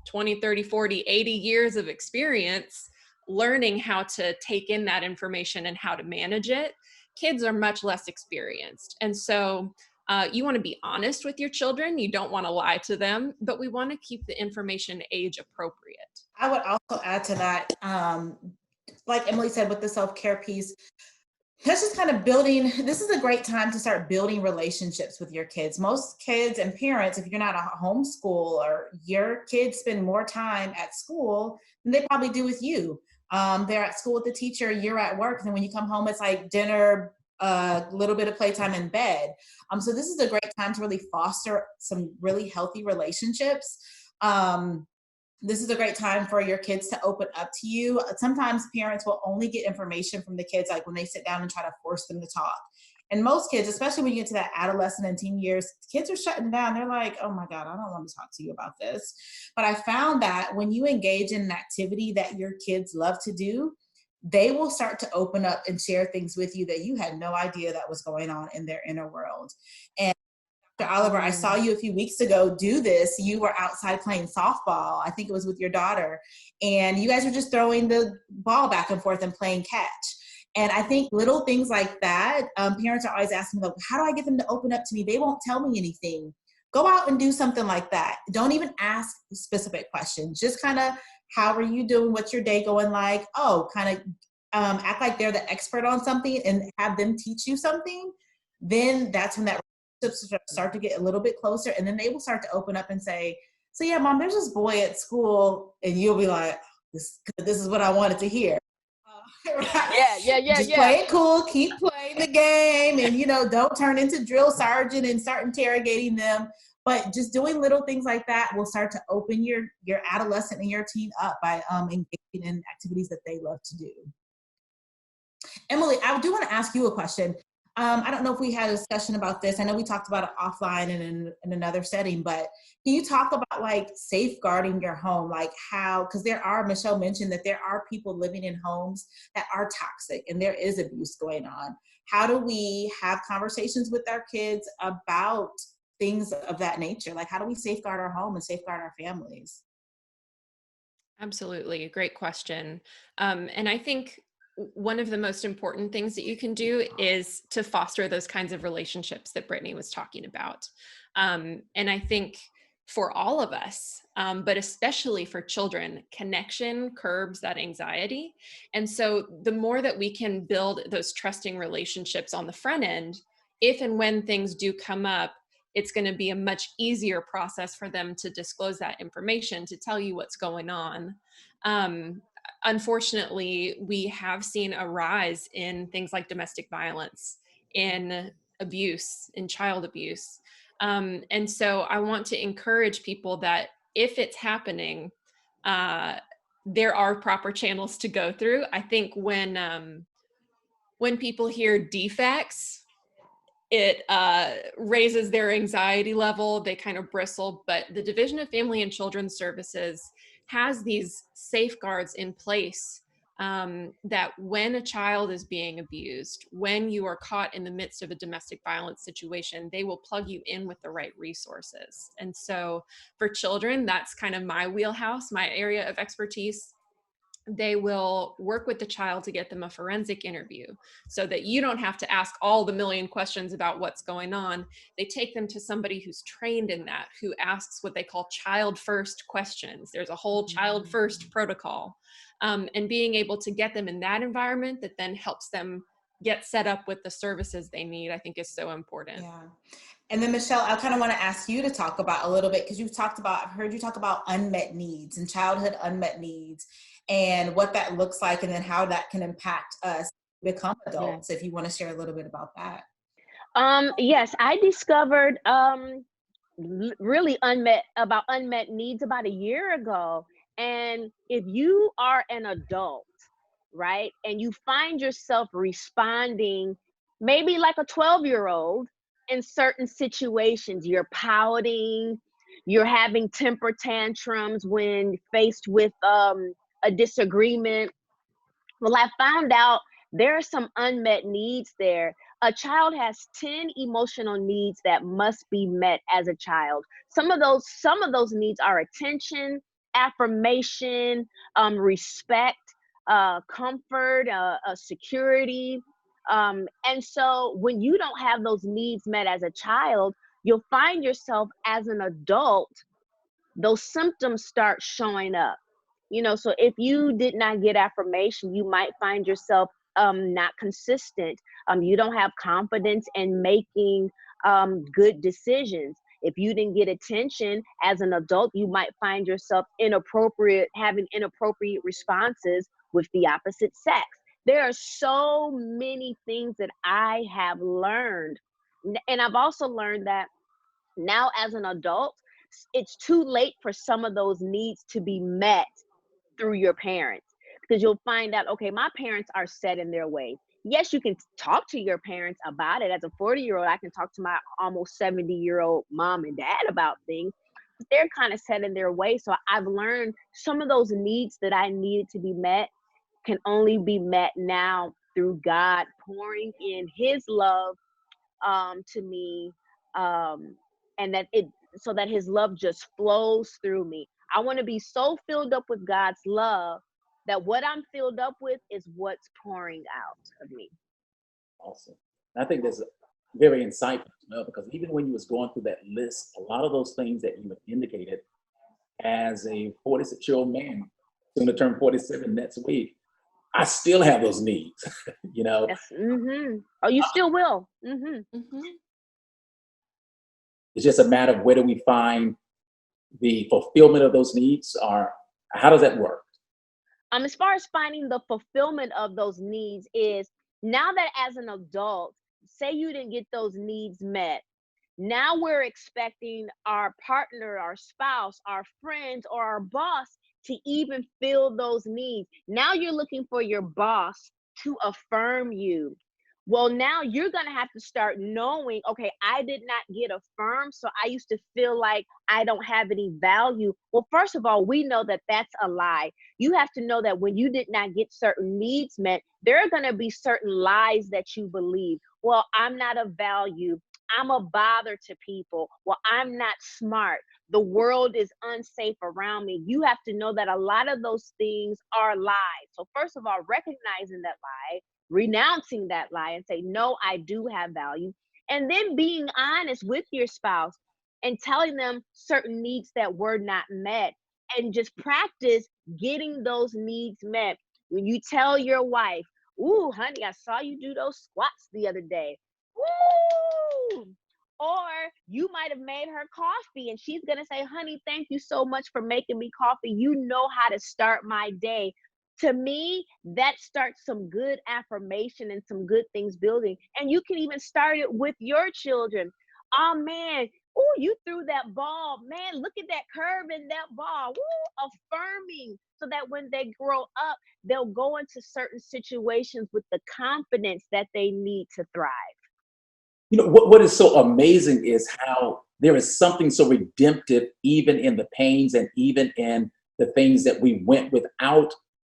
20, 30, 40, 80 years of experience learning how to take in that information and how to manage it. Kids are much less experienced. And so you want to be honest with your children. You don't want to lie to them, but we want to keep the information age appropriate. I would also add to that, like Emily said, with the self-care piece, that's just kind of building. This is a great time to start building relationships with your kids. Most kids and parents, if you're not a homeschool, or your kids spend more time at school than they probably do with you. They're at school with the teacher, you're at work, and then when you come home, it's like dinner, a little bit of playtime in bed. So this is a great time to really foster some really healthy relationships. This is a great time for your kids to open up to you. Sometimes parents will only get information from the kids like when they sit down and try to force them to talk. And most kids, especially when you get to that adolescent and teen years, kids are shutting down. They're like, oh my God, I don't want to talk to you about this. But I found that when you engage in an activity that your kids love to do, they will start to open up and share things with you that you had no idea that was going on in their inner world. And Dr. Oliver, I saw you a few weeks ago do this. You were outside playing softball. I think it was with your daughter. And you guys were just throwing the ball back and forth and playing catch. And I think little things like that, parents are always asking, like, how do I get them to open up to me? They won't tell me anything. Go out and do something like that. Don't even ask specific questions. Just kind of, how are you doing? What's your day going like? Oh, kind of act like they're the expert on something and have them teach you something. Then that's when that start to get a little bit closer, and then they will start to open up and say, so yeah, mom, there's this boy at school, and you'll be like, this is what I wanted to hear. Right? Yeah. Just play it cool, keep playing the game, and don't turn into drill sergeant and start interrogating them. But just doing little things like that will start to open your adolescent and your teen up by engaging in activities that they love to do. Emily, I do want to ask you a question. I don't know if we had a discussion about this. I know we talked about it offline and in another setting, but can you talk about like safeguarding your home? Like how, because Michelle mentioned that there are people living in homes that are toxic and there is abuse going on. How do we have conversations with our kids about things of that nature? Like how do we safeguard our home and safeguard our families? Absolutely. Great question. And I think one of the most important things that you can do is to foster those kinds of relationships that Brittany was talking about. And I think for all of us, but especially for children, connection curbs that anxiety. And so the more that we can build those trusting relationships on the front end, if and when things do come up, it's going to be a much easier process for them to disclose that information, to tell you what's going on. Unfortunately, we have seen a rise in things like domestic violence, in abuse, in child abuse. And so I want to encourage people that if it's happening, there are proper channels to go through. I think when people hear defects, it raises their anxiety level. They kind of bristle, but the Division of Family and Children's Services has these safeguards in place that when a child is being abused, when you are caught in the midst of a domestic violence situation, they will plug you in with the right resources. And so for children, that's kind of my wheelhouse, my area of expertise. they will work with the child to get them a forensic interview so that you don't have to ask all the million questions about what's going on. They take them to somebody who's trained in that, who asks what they call child first questions. There's a whole child first protocol. And being able to get them in that environment that then helps them get set up with the services they need, I think is so important. Yeah. And then Michelle, I kind of want to ask you to talk about a little bit, because you've talked about, I've heard you talk about unmet needs and childhood unmet needs and what that looks like, and then how that can impact us become adults. If you want to share a little bit about that. Yes, I discovered really unmet needs about a year ago. And if you are an adult, right, and you find yourself responding maybe like a 12-year-old in certain situations, you're pouting, you're having temper tantrums when faced with a disagreement. Well, I found out there are some unmet needs there. A child has 10 emotional needs that must be met as a child. Some of those needs are attention, affirmation, respect, comfort, security. And so when you don't have those needs met as a child, you'll find yourself as an adult, those symptoms start showing up. So if you did not get affirmation, you might find yourself not consistent. You don't have confidence in making good decisions. If you didn't get attention as an adult, you might find yourself having inappropriate responses with the opposite sex. There are so many things that I have learned. And I've also learned that now as an adult, it's too late for some of those needs to be met through your parents, because you'll find out, okay, my parents are set in their way. Yes, you can talk to your parents about it. As a 40-year-old, I can talk to my almost 70-year-old mom and dad about things, but they're kind of set in their way. So I've learned some of those needs that I needed to be met can only be met now through God pouring in his love to me, and so that his love just flows through me. I want to be so filled up with God's love that what I'm filled up with is what's pouring out of me. Awesome. I think that's very insightful to know, because even when you was going through that list, a lot of those things that you have indicated, as a 46-year-old man, soon to turn 47 next week, I still have those needs. Yes. Oh, you still will. It's just a matter of where do we find the fulfillment of those needs, or how does that work? As far as finding the fulfillment of those needs is, now that as an adult, say you didn't get those needs met, now we're expecting our partner, our spouse, our friends, or our boss to even fill those needs. Now you're looking for your boss to affirm you. Well, now you're going to have to start knowing, okay, I did not get affirmed, so I used to feel like I don't have any value. Well, first of all, we know that that's a lie. You have to know that when you did not get certain needs met, there are going to be certain lies that you believe. Well, I'm not of value. I'm a bother to people. Well, I'm not smart. The world is unsafe around me. You have to know that a lot of those things are lies. So first of all, recognizing that lie, renouncing that lie and say, no, I do have value. And then being honest with your spouse and telling them certain needs that were not met, and just practice getting those needs met. When you tell your wife, ooh, honey, I saw you do those squats the other day. Woo! Or you might have made her coffee and she's going to say, honey, thank you so much for making me coffee. You know how to start my day. To me, that starts some good affirmation and some good things building. And you can even start it with your children. Oh, man. Oh, you threw that ball. Man, look at that curve in that ball. Woo! Affirming, so that when they grow up, they'll go into certain situations with the confidence that they need to thrive. What is so amazing is how there is something so redemptive even in the pains, and even in the things that we went without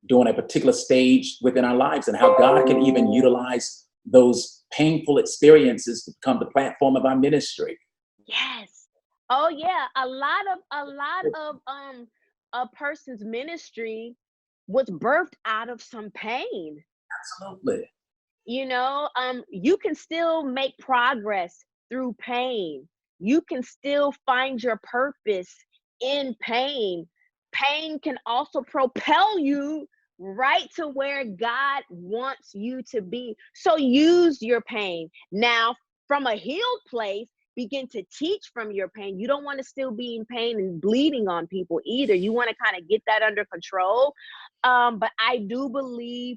during a particular stage within our lives, and how God can even utilize those painful experiences to become the platform of our ministry. Yes. Oh yeah. A lot of a person's ministry was birthed out of some pain. Absolutely. You can still make progress through pain. You can still find your purpose in pain. Pain can also propel you right to where God wants you to be. So use your pain. Now, from a healed place, begin to teach from your pain. You don't want to still be in pain and bleeding on people either. You want to kind of get that under control. But I do believe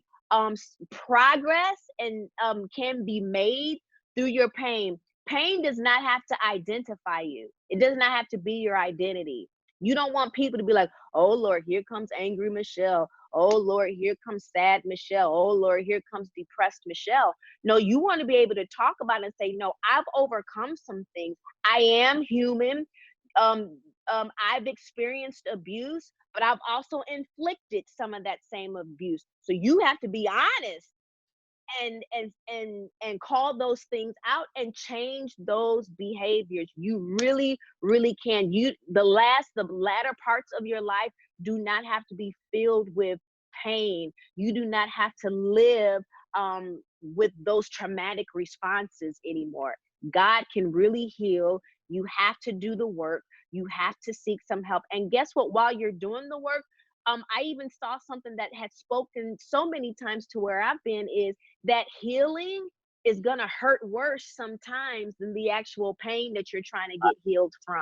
progress and can be made through your pain. Pain does not have to identify you. It does not have to be your identity. You don't want people to be like, oh Lord, here comes angry Michelle. Oh Lord, here comes sad Michelle. Oh Lord, here comes depressed Michelle. No, you want to be able to talk about it and say, no, I've overcome some things. I am human. I've experienced abuse, but I've also inflicted some of that same abuse. So you have to be honest and call those things out and change those behaviors. You really can. The latter parts of your life do not have to be filled with pain. You do not have to live with those traumatic responses anymore. God can really heal. You have to do the work. You have to seek some help. And guess what? While you're doing the work, I even saw something that had spoken so many times to where I've been, is that healing is going to hurt worse sometimes than the actual pain that you're trying to get healed from.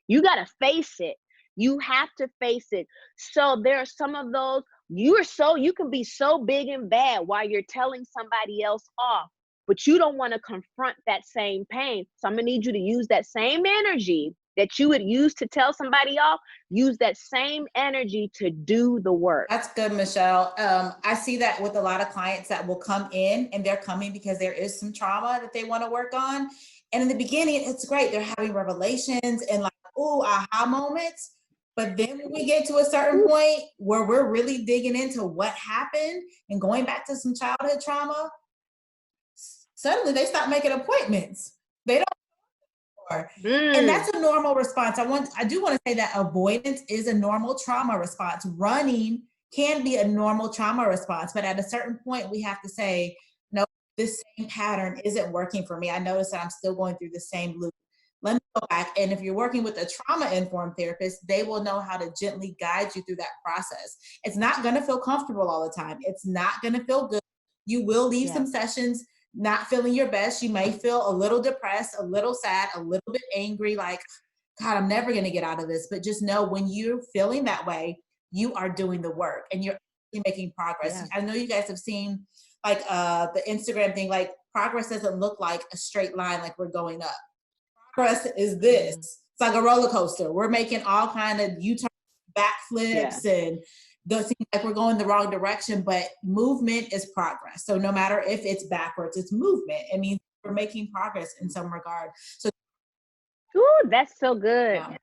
You got to face it. You have to face it. So there are some of those, you can be so big and bad while you're telling somebody else off, but you don't want to confront that same pain. So I'm going to need you to use that same energy that you would use to tell somebody off, use that same energy to do the work. That's good, Michelle. I see that with a lot of clients that will come in, and they're coming because there is some trauma that they want to work on. And in the beginning, it's great. They're having revelations and like, ooh, aha moments. But then when we get to a certain point where we're really digging into what happened and going back to some childhood trauma, suddenly they stop making appointments. They don't. And that's a normal response. I do want to say that avoidance is a normal trauma response. Running can be a normal trauma response, but at a certain point we have to say, no, this same pattern isn't working for me. I notice that I'm still going through the same loop. Let me go back. And if you're working with a trauma-informed therapist, they will know how to gently guide you through that process. It's not going to feel comfortable all the time. It's not going to feel good. You will leave some sessions not feeling your best. You may feel a little depressed, a little sad, a little bit angry, like, God, I'm never going to get out of this. But just know when you're feeling that way, you are doing the work and you're making progress. Yeah. I know you guys have seen like the Instagram thing, like progress doesn't look like a straight line, like we're going up. Progress is this. It's like a roller coaster. We're making all kind of U-turns, backflips, and does seem like we're going the wrong direction, but movement is progress. So no matter if it's backwards, it's movement. It means we're making progress in some regard. So, ooh, that's so good. Yeah.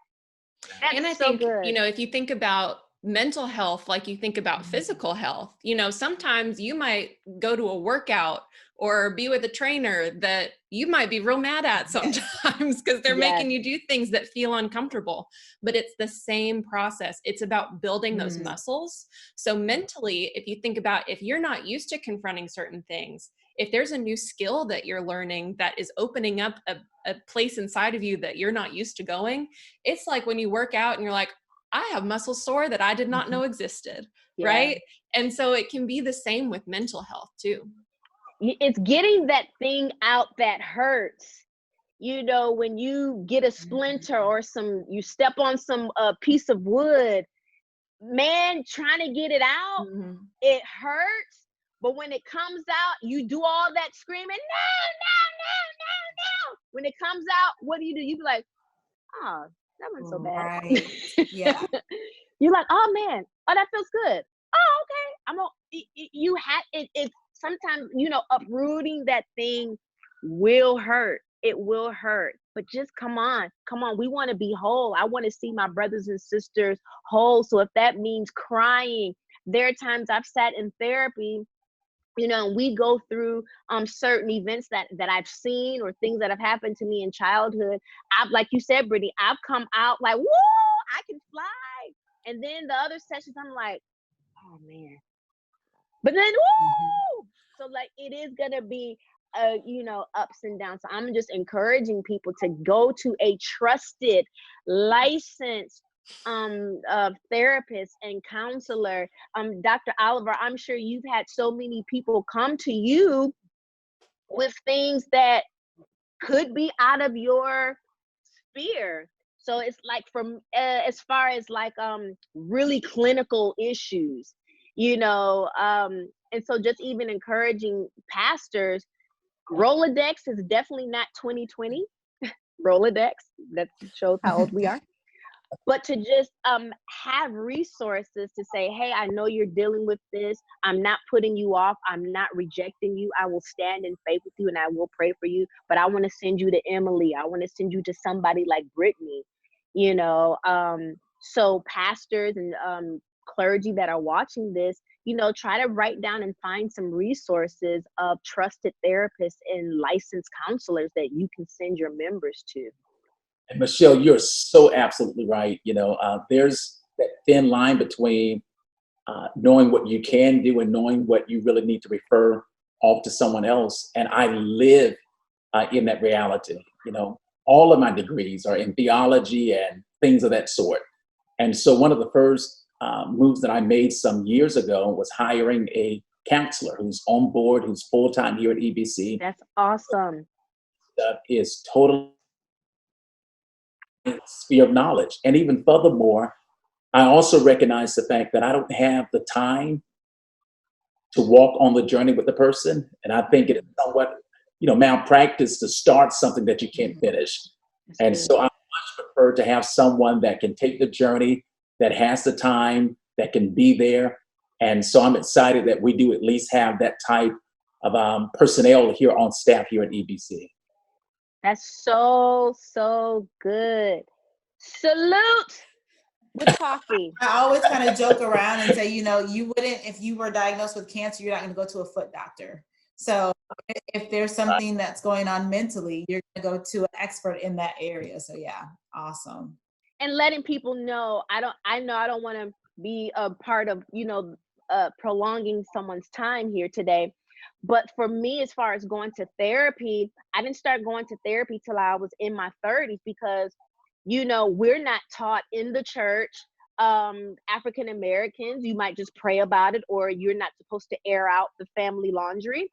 That's and I so think, good. If you think about mental health, like you think about physical health, sometimes you might go to a workout or be with a trainer that you might be real mad at sometimes because they're making you do things that feel uncomfortable, but it's the same process. It's about building those muscles. So mentally, if you think about, if you're not used to confronting certain things, if there's a new skill that you're learning that is opening up a place inside of you that you're not used to going, it's like when you work out and you're like, I have muscle sore that I did not know existed, right? And so it can be the same with mental health too. It's getting that thing out that hurts. When you get a splinter or you step on some piece of wood, man, trying to get it out, it hurts. But when it comes out, you do all that screaming, no. When it comes out, what do? You be like, oh, that wasn't so bad. Right. Yeah. You're like, oh man, oh, that feels good. Oh, okay. You had it. Sometimes, uprooting that thing will hurt. It will hurt, but just come on. We want to be whole. I want to see my brothers and sisters whole. So if that means crying, there are times I've sat in therapy, and we go through certain events that I've seen or things that have happened to me in childhood. Like you said, Brittany, I've come out like, woo, I can fly. And then the other sessions, I'm like, Oh man. But then woo! So like it is gonna be ups and downs. So I'm just encouraging people to go to a trusted, licensed therapist and counselor. Dr. Oliver, I'm sure you've had so many people come to you with things that could be out of your sphere. So it's like from as far as like really clinical issues, and so just even encouraging pastors, Rolodex is definitely not 2020. Rolodex, that shows how old we are. But to just have resources to say, hey, I know you're dealing with this. I'm not putting you off. I'm not rejecting you. I will stand in faith with you and I will pray for you. But I want to send you to Emily. I want to send you to somebody like Brittany, So pastors and clergy that are watching this, try to write down and find some resources of trusted therapists and licensed counselors that you can send your members to. And Michelle, you're so absolutely right. There's that thin line between knowing what you can do and knowing what you really need to refer off to someone else. And I live in that reality. All of my degrees are in theology and things of that sort. And so one of the first moves that I made some years ago was hiring a counselor who's on board, who's full-time here at EBC. That's awesome. Is totally sphere of knowledge. And even furthermore, I also recognize the fact that I don't have the time to walk on the journey with the person. And I think it is somewhat, malpractice to start something that you can't finish. And so I much prefer to have someone that can take the journey, that has the time, that can be there. And so I'm excited that we do at least have that type of personnel here on staff here at EBC. That's so good. Salute with coffee. I always kind of joke around and say, you wouldn't, if you were diagnosed with cancer, you're not going to go to a foot doctor. So if there's something that's going on mentally, you're going to go to an expert in that area. So yeah, awesome. And letting people know, I don't want to be a part of, prolonging someone's time here today. But for me, as far as going to therapy, I didn't start going to therapy till I was in my 30s because, we're not taught in the church. African Americans, you might just pray about it, or you're not supposed to air out the family laundry.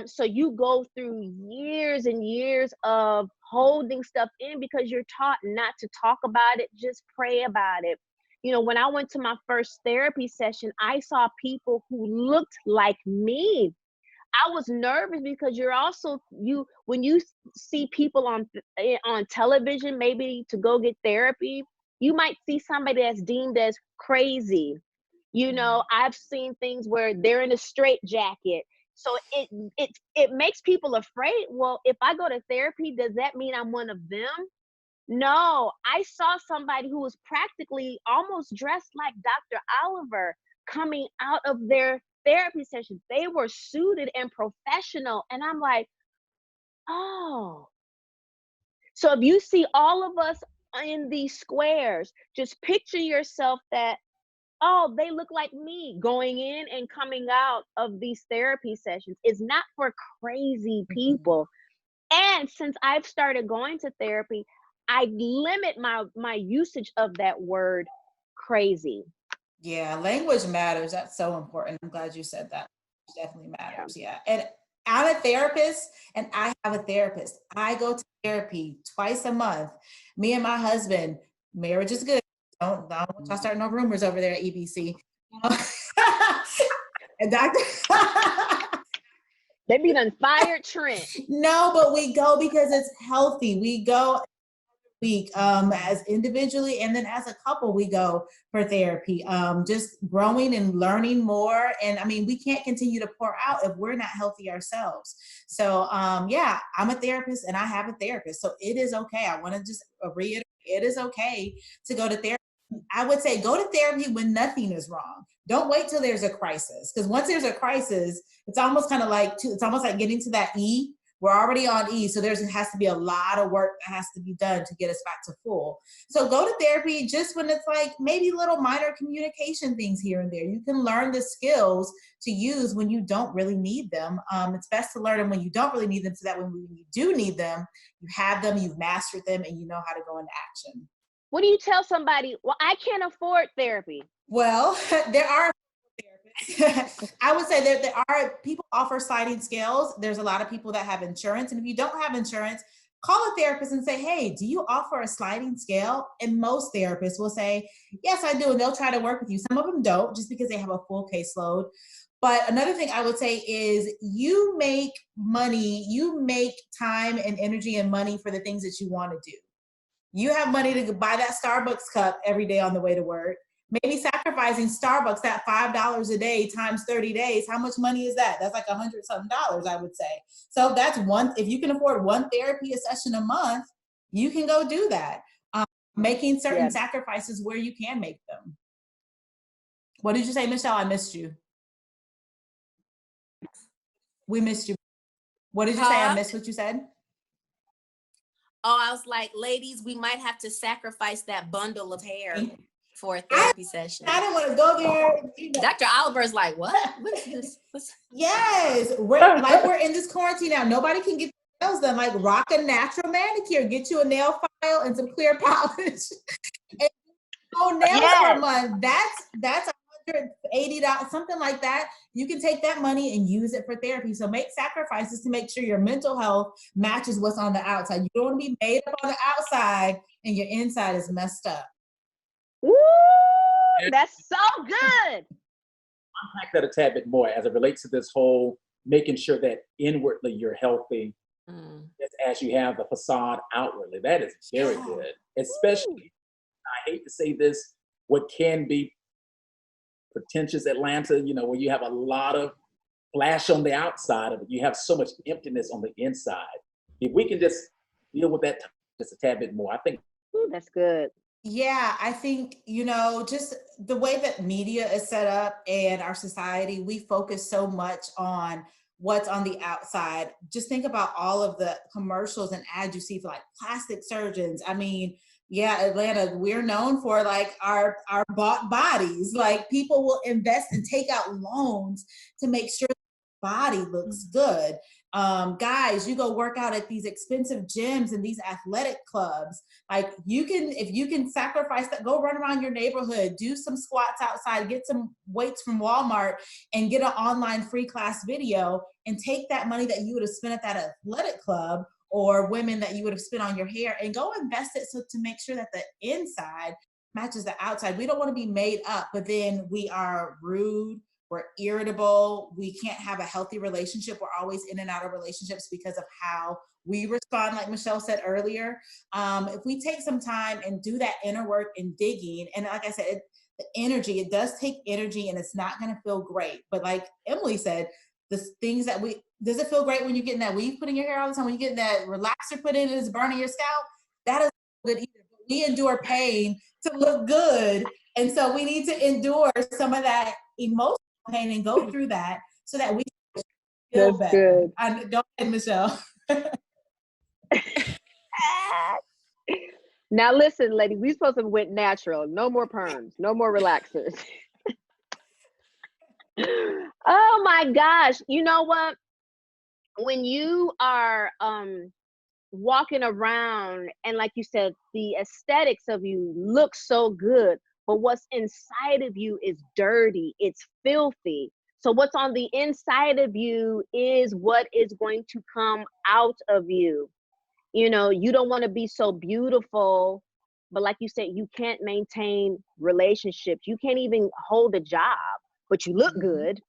So you go through years and years of holding stuff in because you're taught not to talk about it, just pray about it. When I went to my first therapy session, I saw people who looked like me. I was nervous because when you see people on television, maybe to go get therapy, you might see somebody that's deemed as crazy. I've seen things where they're in a straitjacket. So it makes people afraid. Well, if I go to therapy, does that mean I'm one of them? No, I saw somebody who was practically almost dressed like Dr. Oliver coming out of their therapy session. They were suited and professional. And I'm like, oh. So if you see all of us in these squares, just picture yourself that, oh, they look like me going in and coming out of these therapy sessions. It's not for crazy people. And since I've started going to therapy, I limit my usage of that word crazy. Yeah, language matters. That's so important. I'm glad you said that. It definitely matters. Yeah. And I'm a therapist and I have a therapist. I go to therapy twice a month. Me and my husband, marriage is good. Don't y'all start no rumors over there at EBC. And Dr. They be done fired Trent. No, but we go because it's healthy. We go week as individually and then as a couple we go for therapy, just growing and learning more. And I mean, we can't continue to pour out if we're not healthy ourselves. So yeah, I'm a therapist and I have a therapist, so it is okay. I want to just reiterate, it is okay to go to therapy. I would say go to therapy when nothing is wrong. Don't wait till there's a crisis, because once there's a crisis, it's almost kind of like it's almost like getting to that E We're already on E, so there has to be a lot of work that has to be done to get us back to full. So go to therapy just when it's like maybe little minor communication things here and there. You can learn the skills to use when you don't really need them. It's best to learn them when you don't really need them, so that when you do need them, you have them, you've mastered them, and you know how to go into action. What do you tell somebody? Well, I can't afford therapy. Well, there are therapists. I would say there are people offer sliding scales. There's a lot of people that have insurance. And if you don't have insurance, call a therapist and say, hey, do you offer a sliding scale? And most therapists will say, yes, I do. And they'll try to work with you. Some of them don't, just because they have a full caseload. But another thing I would say is you make money, you make time and energy and money for the things that you want to do. You have money to buy that Starbucks cup every day on the way to work. Maybe sacrificing Starbucks, that $5 a day times 30 days. How much money is that? That's like $100 something, I would say. So that's one, if you can afford one therapy session a month, you can go do that. Making certain sacrifices where you can make them. What did you say, Michelle? I missed you. We missed you. What did you say? I missed what you said. Oh, I was like, ladies, we might have to sacrifice that bundle of hair for a therapy session. I didn't want to go there. Dr. Oliver's like, what? What is this? Yes, we're in this quarantine now. Nobody can get nails done. Like, rock a natural manicure. Get you a nail file and some clear polish. And nails for a month. That's $180, something like that. You can take that money and use it for therapy. So make sacrifices to make sure your mental health matches what's on the outside. You don't want to be made up on the outside and your inside is messed up. Woo! That's so good. Unpack that a tad bit more as it relates to this whole making sure that inwardly you're healthy as you have the facade outwardly. That is very good. Especially, I hate to say this, what can be pretentious Atlanta, where you have a lot of flash on the outside of it. You have so much emptiness on the inside. If we can just deal with that just a tad bit more, I think. Ooh, that's good. Yeah, I think, just the way that media is set up and our society, we focus so much on what's on the outside. Just think about all of the commercials and ads you see for like plastic surgeons. I mean, yeah, Atlanta, we're known for like our bought bodies. Like, people will invest and take out loans to make sure the body looks good. Guys, you go work out at these expensive gyms and these athletic clubs. Like, if you can sacrifice that, go run around your neighborhood, do some squats outside, get some weights from Walmart and get an online free class video, and take that money that you would have spent at that athletic club or women that you would have spent on your hair and go invest it to make sure that the inside matches the outside. We don't want to be made up, but then we are rude, we're irritable, we can't have a healthy relationship. We're always in and out of relationships because of how we respond, like Michelle said earlier. If we take some time and do that inner work and digging, and like I said, the energy, it does take energy and it's not going to feel great. But like Emily said, the things that does it feel great when you're getting that weave put in your hair all the time? When you get that relaxer put in and it's burning your scalp? That is good either. But we endure pain to look good. And so we need to endure some of that emotional pain and go through that so that we feel better. Go ahead, Michelle. Now listen, ladies, we supposed to went natural. No more perms, no more relaxers. Oh my gosh. You know what? When you are walking around and like you said, the aesthetics of you look so good, but what's inside of you is dirty, it's filthy. So what's on the inside of you is what is going to come out of you. You don't want to be so beautiful, but like you said, you can't maintain relationships. You can't even hold a job, but you look good.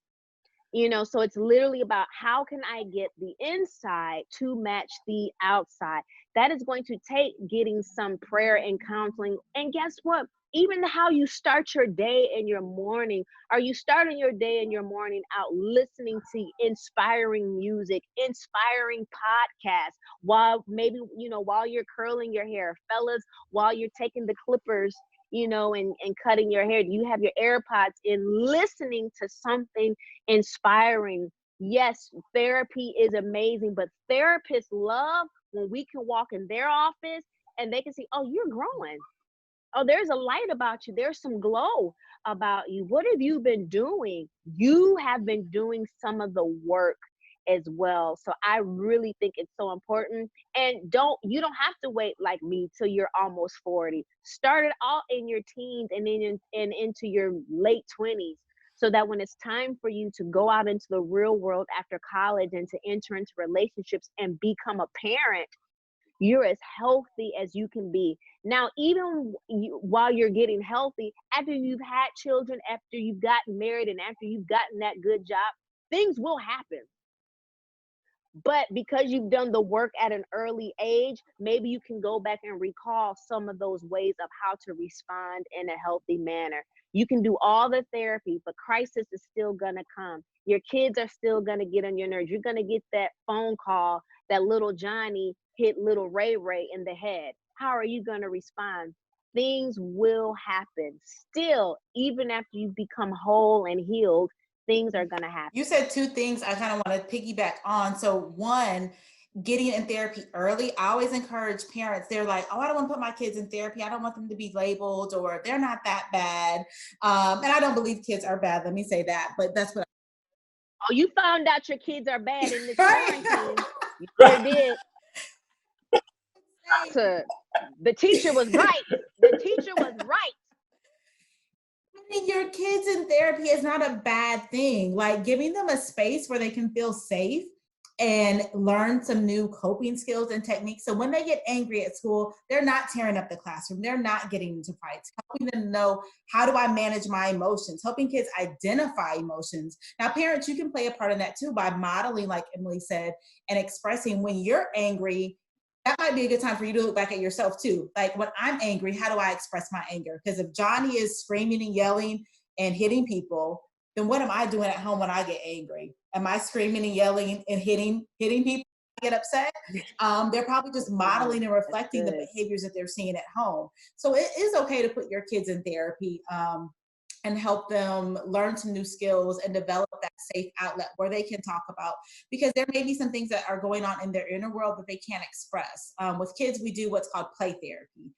So it's literally about how can I get the inside to match the outside. That is going to take getting some prayer and counseling. And guess what? Even how you start your day and your morning. Are you starting your day and your morning out listening to inspiring music, inspiring podcasts, while maybe, while you're curling your hair? Fellas, while you're taking the clippers, and cutting your hair, do you have your AirPods in listening to something inspiring yes, therapy is amazing, but therapists love when we can walk in their office and they can see, oh, you're growing. Oh, there's a light about you. There's some glow about you. What have you been doing? You have been doing some of the work as well. So I really think it's so important. And you don't have to wait like me till you're almost 40. Start it all in your teens and then and into your late 20s. So that when it's time for you to go out into the real world after college and to enter into relationships and become a parent, you're as healthy as you can be. Now, even while you're getting healthy, after you've had children, after you've gotten married, and after you've gotten that good job, things will happen. But because you've done the work at an early age, maybe you can go back and recall some of those ways of how to respond in a healthy manner. You can do all the therapy, but crisis is still gonna come. Your kids are still gonna get on your nerves. You're gonna get that phone call that little Johnny hit little Ray Ray in the head. How are you gonna respond? Things will happen. Still, even after you become whole and healed, things are gonna happen. You said two things I kind of want to piggyback on. So one, getting in therapy early. I always encourage parents. They're like, oh, I don't want to put my kids in therapy. I don't want them to be labeled, or they're not that bad. And I don't believe kids are bad. Let me say that. But that's what. Oh, you found out your kids are bad in this Right. quarantine. You sure did. The teacher was right. The teacher was right. Putting your kids in therapy is not a bad thing. Like giving them a space where they can feel safe and learn some new coping skills and techniques. So when they get angry at school, they're not tearing up the classroom. They're not getting into fights. Helping them know, how do I manage my emotions? Helping kids identify emotions. Now, parents, you can play a part in that too by modeling, like Emily said, and expressing when you're angry. That might be a good time for you to look back at yourself too. Like when I'm angry, how do I express my anger? Because if Johnny is screaming and yelling and hitting people, then what am I doing at home when I get angry? Am I screaming and yelling and hitting people? Get upset? They're probably just modeling and reflecting the behaviors that they're seeing at home. So it is okay to put your kids in therapy and help them learn some new skills and develop that safe outlet where they can talk about, because there may be some things that are going on in their inner world that they can't express. With kids, we do what's called play therapy,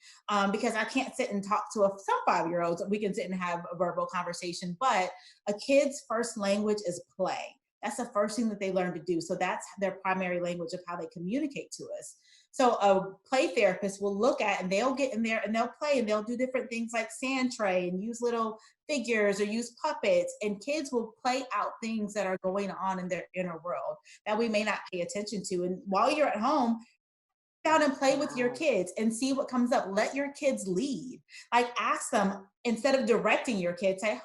because I can't sit and talk to some 5-year-olds. We can sit and have a verbal conversation, but a kid's first language is play. That's the first thing that they learn to do. So that's their primary language of how they communicate to us. So a play therapist will look at, and they'll get in there and they'll play and they'll do different things like sand tray and use little figures or use puppets, and kids will play out things that are going on in their inner world that we may not pay attention to. And while you're at home, down and play with your kids and see what comes up. Let your kids lead. Like ask them, instead of directing your kids, say,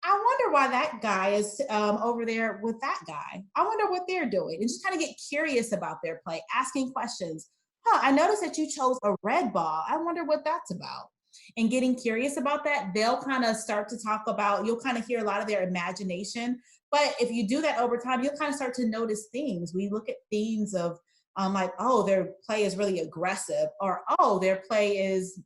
I wonder why that guy is over there with that guy. I wonder what they're doing. And just kind of get curious about their play, asking questions. I noticed that you chose a red ball. I wonder what that's about. And getting curious about that, they'll kind of start to talk about, you'll kind of hear a lot of their imagination. But if you do that over time, you'll kind of start to notice things. We look at themes of like, oh, their play is really aggressive, or, oh, their play is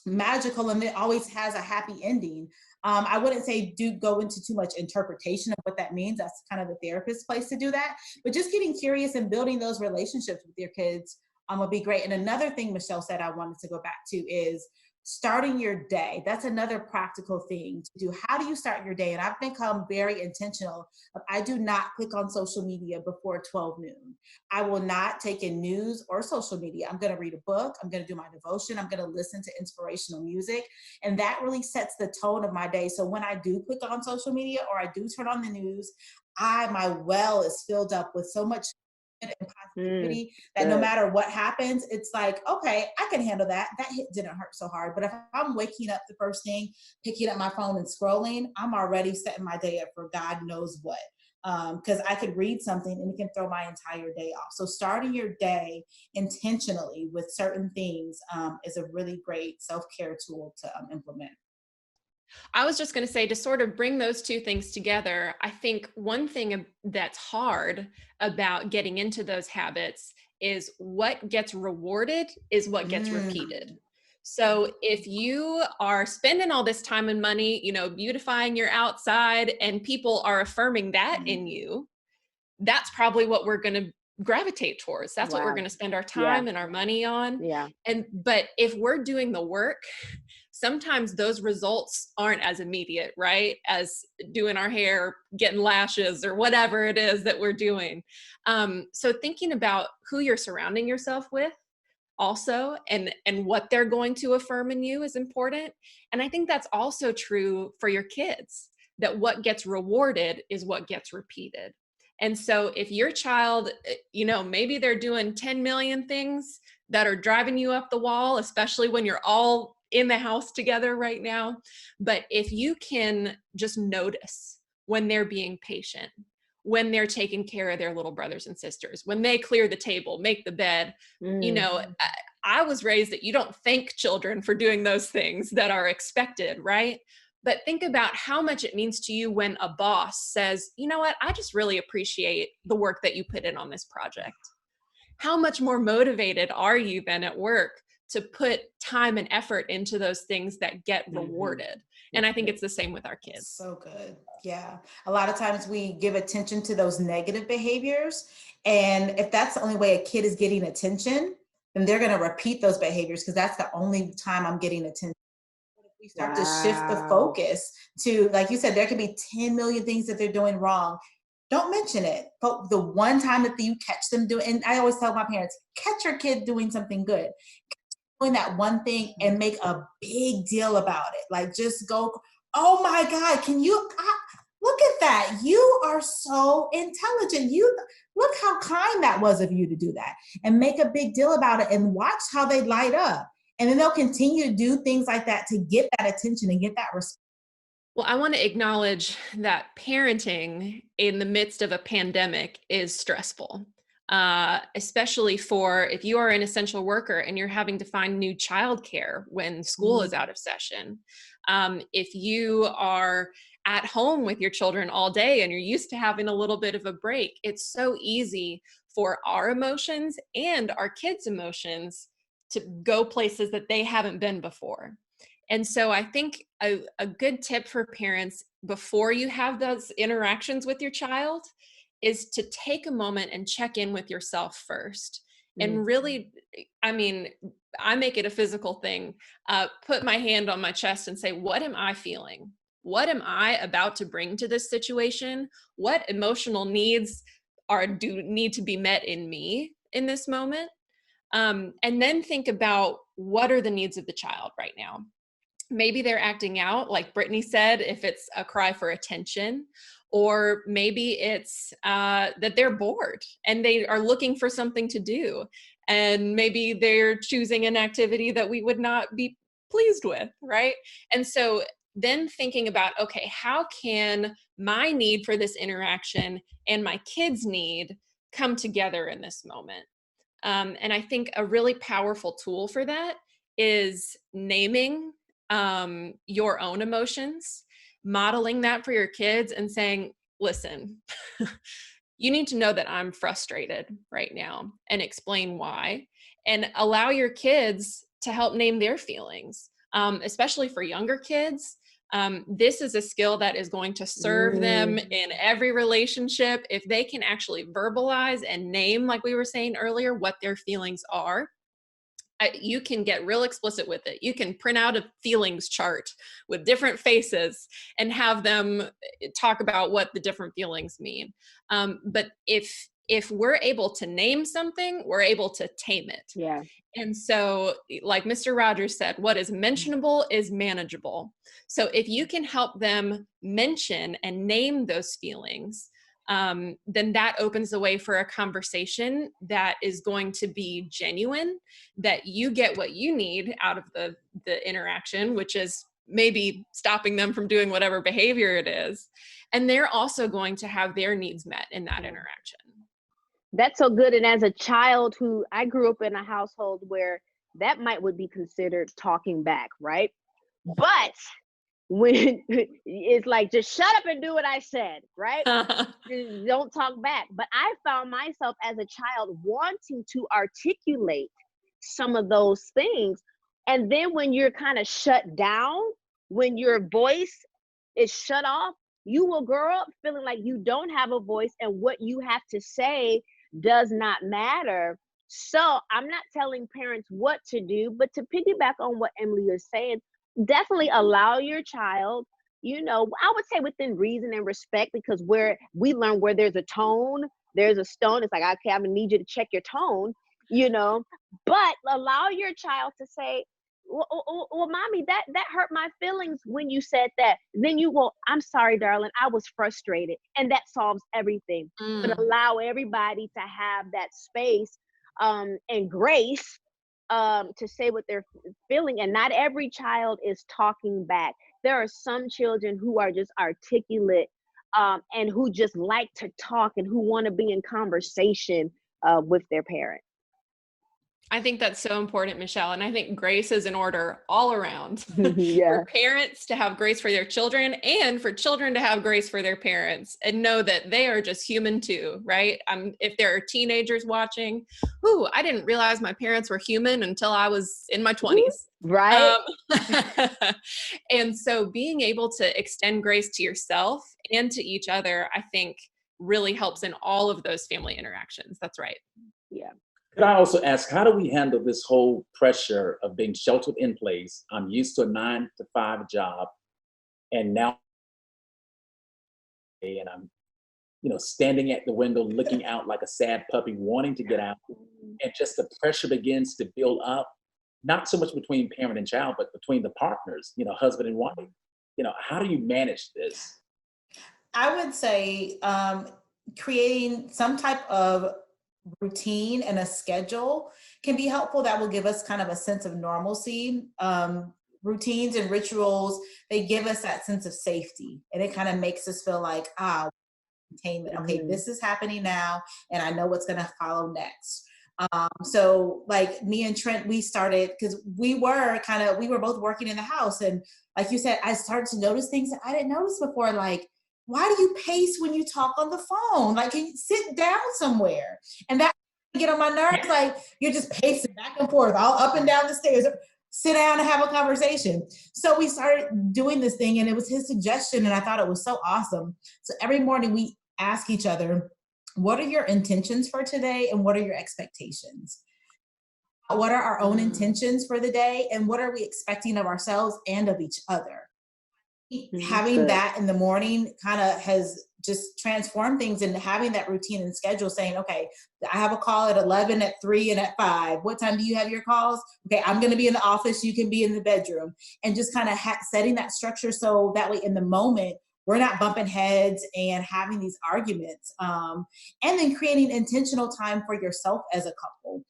magical and it always has a happy ending. I wouldn't say do go into too much interpretation of what that means. That's kind of the therapist's place to do that. But just getting curious and building those relationships with your kids would be great. And another thing Michelle said I wanted to go back to is starting your day. That's another practical thing to do. How do you start your day? And I've become very intentional. I do not click on social media before 12 noon. I will not take in news or social media. I'm going to read a book. I'm going to do my devotion. I'm going to listen to inspirational music. And that really sets the tone of my day. So when I do click on social media or I do turn on the news, my well is filled up with so much and positivity that no matter what happens, it's like, okay, I can handle that. That hit didn't hurt so hard. But if I'm waking up the first thing, picking up my phone and scrolling, I'm already setting my day up for God knows what. Because I could read something and it can throw my entire day off. So starting your day intentionally with certain things is a really great self-care tool to implement. I was just going to say, to sort of bring those two things together, I think one thing that's hard about getting into those habits is what gets rewarded is what gets repeated. So if you are spending all this time and money, beautifying your outside, and people are affirming that in you, that's probably what we're going to gravitate towards. That's what we're Wow. going to spend our time and our money on. Yeah. But if we're doing the work, sometimes those results aren't as immediate, right? As doing our hair, getting lashes, or whatever it is that we're doing. So thinking about who you're surrounding yourself with also, and what they're going to affirm in you is important. And I think that's also true for your kids, that what gets rewarded is what gets repeated. And so if your child, maybe they're doing 10 million things that are driving you up the wall, especially when you're all in the house together right now. But if you can just notice when they're being patient, when they're taking care of their little brothers and sisters, when they clear the table, make the bed, I was raised that you don't thank children for doing those things that are expected, right? But think about how much it means to you when a boss says, you know what, I just really appreciate the work that you put in on this project. How much more motivated are you then at work to put time and effort into those things that get rewarded? And I think it's the same with our kids. So good. Yeah. A lot of times we give attention to those negative behaviors. And if that's the only way a kid is getting attention, then they're going to repeat those behaviors because that's the only time I'm getting attention. We start to shift the focus to, like you said, there could be 10 million things that they're doing wrong. Don't mention it. But the one time that you catch them doing, and I always tell my parents, catch your kid doing something good. Doing that one thing and make a big deal about it. Like just go, oh my God, can you, look at that. You are so intelligent. Look how kind that was of you to do that, and make a big deal about it and watch how they light up. And then they'll continue to do things like that to get that attention and get that respect. Well, I want to acknowledge that parenting in the midst of a pandemic is stressful, especially for if you are an essential worker and you're having to find new childcare when school is out of session. If you are at home with your children all day and you're used to having a little bit of a break, it's so easy for our emotions and our kids' emotions to go places that they haven't been before. And so I think a good tip for parents before you have those interactions with your child is to take a moment and check in with yourself first. And really, I mean, I make it a physical thing, put my hand on my chest and say, what am I feeling? What am I about to bring to this situation? What emotional needs need to be met in me in this moment? And then think about what are the needs of the child right now. Maybe they're acting out, like Brittany said, if it's a cry for attention, or maybe it's that they're bored and they are looking for something to do. And maybe they're choosing an activity that we would not be pleased with, right? And so then thinking about, okay, how can my need for this interaction and my kids' need come together in this moment? And I think a really powerful tool for that is naming your own emotions, modeling that for your kids and saying, listen, you need to know that I'm frustrated right now, and explain why, and allow your kids to help name their feelings, especially for younger kids. This is a skill that is going to serve them in every relationship. If they can actually verbalize and name, like we were saying earlier, what their feelings are, you can get real explicit with it. You can print out a feelings chart with different faces and have them talk about what the different feelings mean. But if we're able to name something, we're able to tame it. Yeah. And so, like Mr. Rogers said, what is mentionable is manageable. So if you can help them mention and name those feelings, then that opens the way for a conversation that is going to be genuine, that you get what you need out of the interaction, which is maybe stopping them from doing whatever behavior it is. And they're also going to have their needs met in that interaction. That's so good. And as a child I grew up in a household where that would be considered talking back, right? But when it's like, just shut up and do what I said, right? Don't talk back. But I found myself as a child wanting to articulate some of those things. And then when you're kind of shut down, when your voice is shut off, you will grow up feeling like you don't have a voice and what you have to say does not matter. So I'm not telling parents what to do, but to piggyback on what Emily is saying, definitely allow your child, I would say within reason and respect, because where we learn where there's a tone, there's a stone. It's like, okay, I'm gonna need you to check your tone, but allow your child to say, well, mommy, that hurt my feelings when you said that. Then you go, I'm sorry, darling, I was frustrated. And that solves everything. But allow everybody to have that space and grace to say what they're feeling. And not every child is talking back. There are some children who are just articulate and who just like to talk and who want to be in conversation with their parent. I think that's so important, Michelle. And I think grace is in order all around. Yeah. For parents to have grace for their children and for children to have grace for their parents and know that they are just human too, right? If there are teenagers watching, I didn't realize my parents were human until I was in my 20s. Right. And so being able to extend grace to yourself and to each other, I think really helps in all of those family interactions. That's right. Yeah. Could I also ask, how do we handle this whole pressure of being sheltered in place? I'm used to a 9-to-5 job, and now, and I'm, standing at the window, looking out like a sad puppy, wanting to get out, and just the pressure begins to build up, not so much between parent and child, but between the partners, husband and wife. How do you manage this? I would say creating some type of routine and a schedule can be helpful. That will give us kind of a sense of normalcy. Routines and rituals, they give us that sense of safety, and it kind of makes us feel like, containment. Okay, this is happening now, and I know what's going to follow next. So like me and Trent, we started, because we were both working in the house, and like you said, I started to notice things that I didn't notice before, like, why do you pace when you talk on the phone? Like, can you sit down somewhere? And that get on my nerves. Like, you're just pacing back and forth, all up and down the stairs. Sit down and have a conversation. So we started doing this thing, and it was his suggestion, and I thought it was so awesome. So every morning we ask each other, what are your intentions for today, and what are your expectations? What are our own intentions for the day, and what are we expecting of ourselves and of each other? Having that in the morning kind of has just transformed things, and having that routine and schedule, saying, okay, I have a call at 11, at 3, and at 5. What time do you have your calls? Okay, I'm going to be in the office. You can be in the bedroom. And just kind of setting that structure so that way in the moment, we're not bumping heads and having these arguments. And then creating intentional time for yourself as a couple.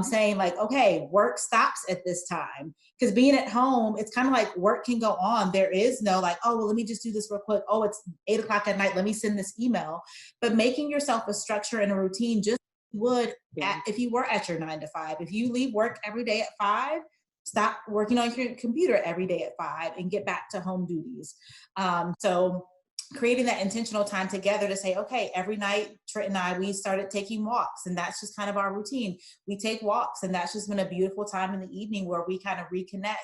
Saying like, okay, work stops at this time. Because being at home, it's kind of like work can go on. There is no like, oh, well, let me just do this real quick. Oh, it's 8 o'clock at night. Let me send this email. But making yourself a structure and a routine, just would if you were at your 9 to 5. If you leave work every day at 5, stop working on your computer every day at 5 and get back to home duties. So creating that intentional time together to say, okay, every night, Trent and I, we started taking walks, and that's just kind of our routine. We take walks, and that's just been a beautiful time in the evening where we kind of reconnect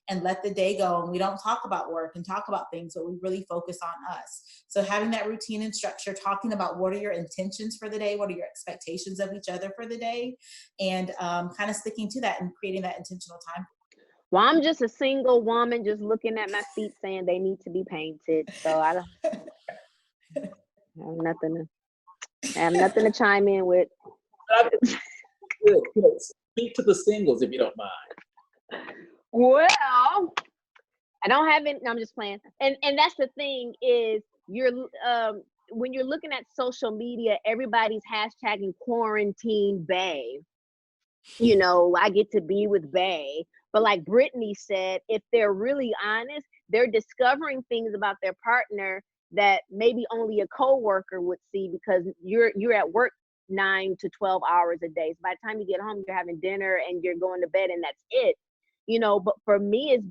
and let the day go, and we don't talk about work and talk about things, but we really focus on us. So having that routine and structure, talking about what are your intentions for the day, what are your expectations of each other for the day, and kind of sticking to that and creating that intentional time. Well, I'm just a single woman just looking at my feet saying they need to be painted. So I have nothing to chime in with. Speak to the singles if you don't mind. Well, I don't have it. No, I'm just playing. And that's the thing is you're when you're looking at social media, everybody's hashtagging quarantine bae. I get to be with bae. But like Brittany said, if they're really honest, they're discovering things about their partner that maybe only a coworker would see, because you're at work 9 to 12 hours a day. So by the time you get home, you're having dinner and you're going to bed, and that's it. But for me, it's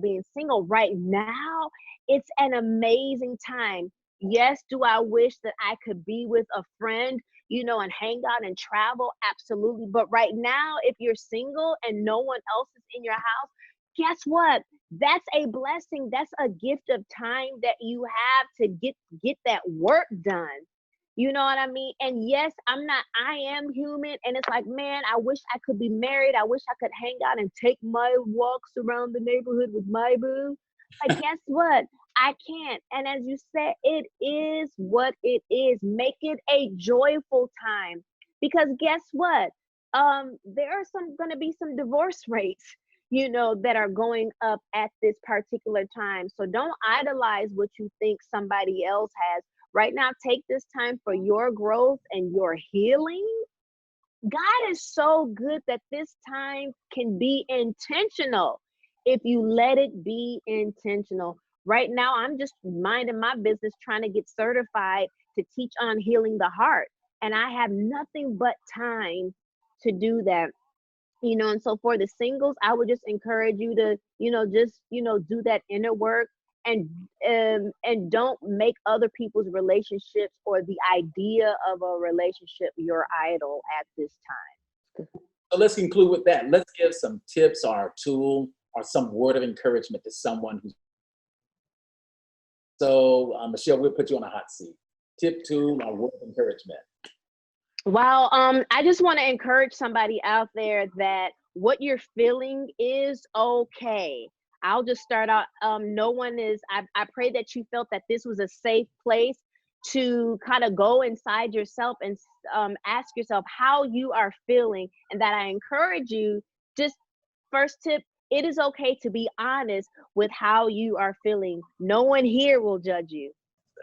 being single right now, it's an amazing time. Yes, do I wish that I could be with a friend, and hang out and travel? Absolutely. But right now, if you're single and no one else is in your house, guess what? That's a blessing. That's a gift of time that you have to get that work done. You know what I mean? And yes, I am human. And it's like, man, I wish I could be married. I wish I could hang out and take my walks around the neighborhood with my boo. But guess what? I can't. And as you said, it is what it is. Make it a joyful time. Because guess what? There are going to be some divorce rates, that are going up at this particular time. So don't idolize what you think somebody else has. Right now, take this time for your growth and your healing. God is so good that this time can be intentional if you let it be intentional. Right now, I'm just minding my business, trying to get certified to teach on healing the heart. And I have nothing but time to do that. And so for the singles, I would just encourage you to, do that inner work, and don't make other people's relationships or the idea of a relationship your idol at this time. So let's conclude with that. Let's give some tips or tool or some word of encouragement to someone who's. So Michelle, we'll put you on a hot seat. Tip, tool, or word of encouragement. Well, I just want to encourage somebody out there that what you're feeling is okay. I'll just start out. No one is, I pray that you felt that this was a safe place to kind of go inside yourself and ask yourself how you are feeling, and that I encourage you, just first tip, it is okay to be honest with how you are feeling. No one here will judge you.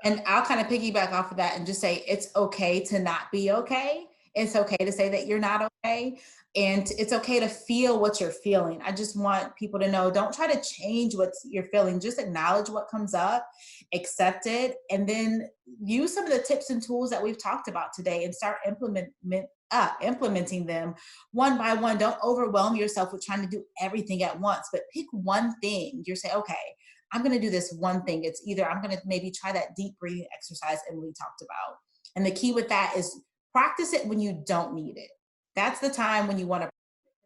And I'll kind of piggyback off of that and just say it's okay to not be okay. It's okay to say that you're not okay. And it's okay to feel what you're feeling. I just want people to know, don't try to change what you're feeling. Just acknowledge what comes up, accept it, and then use some of the tips and tools that we've talked about today and start implementing them one by one. Don't overwhelm yourself with trying to do everything at once, but pick one thing. You say, okay, I'm going to do this one thing. It's either I'm going to maybe try that deep breathing exercise Emily talked about. And the key with that is practice it when you don't need it. That's the time when you want to.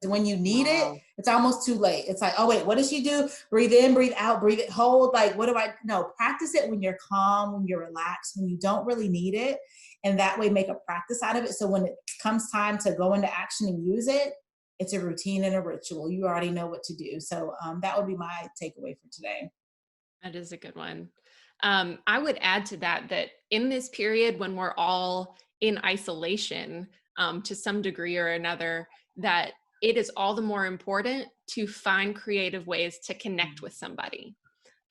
When you need it, it's almost too late. It's like, oh wait, what does she do? Breathe in, breathe out, breathe it, hold. Like, what do I? No, practice it when you're calm, when you're relaxed, when you don't really need it. And that way make a practice out of it. So when it comes time to go into action and use it, it's a routine and a ritual. You already know what to do. So that would be my takeaway for today. That is a good one. I would add to that in this period when we're all in isolation to some degree or another, that it is all the more important to find creative ways to connect with somebody.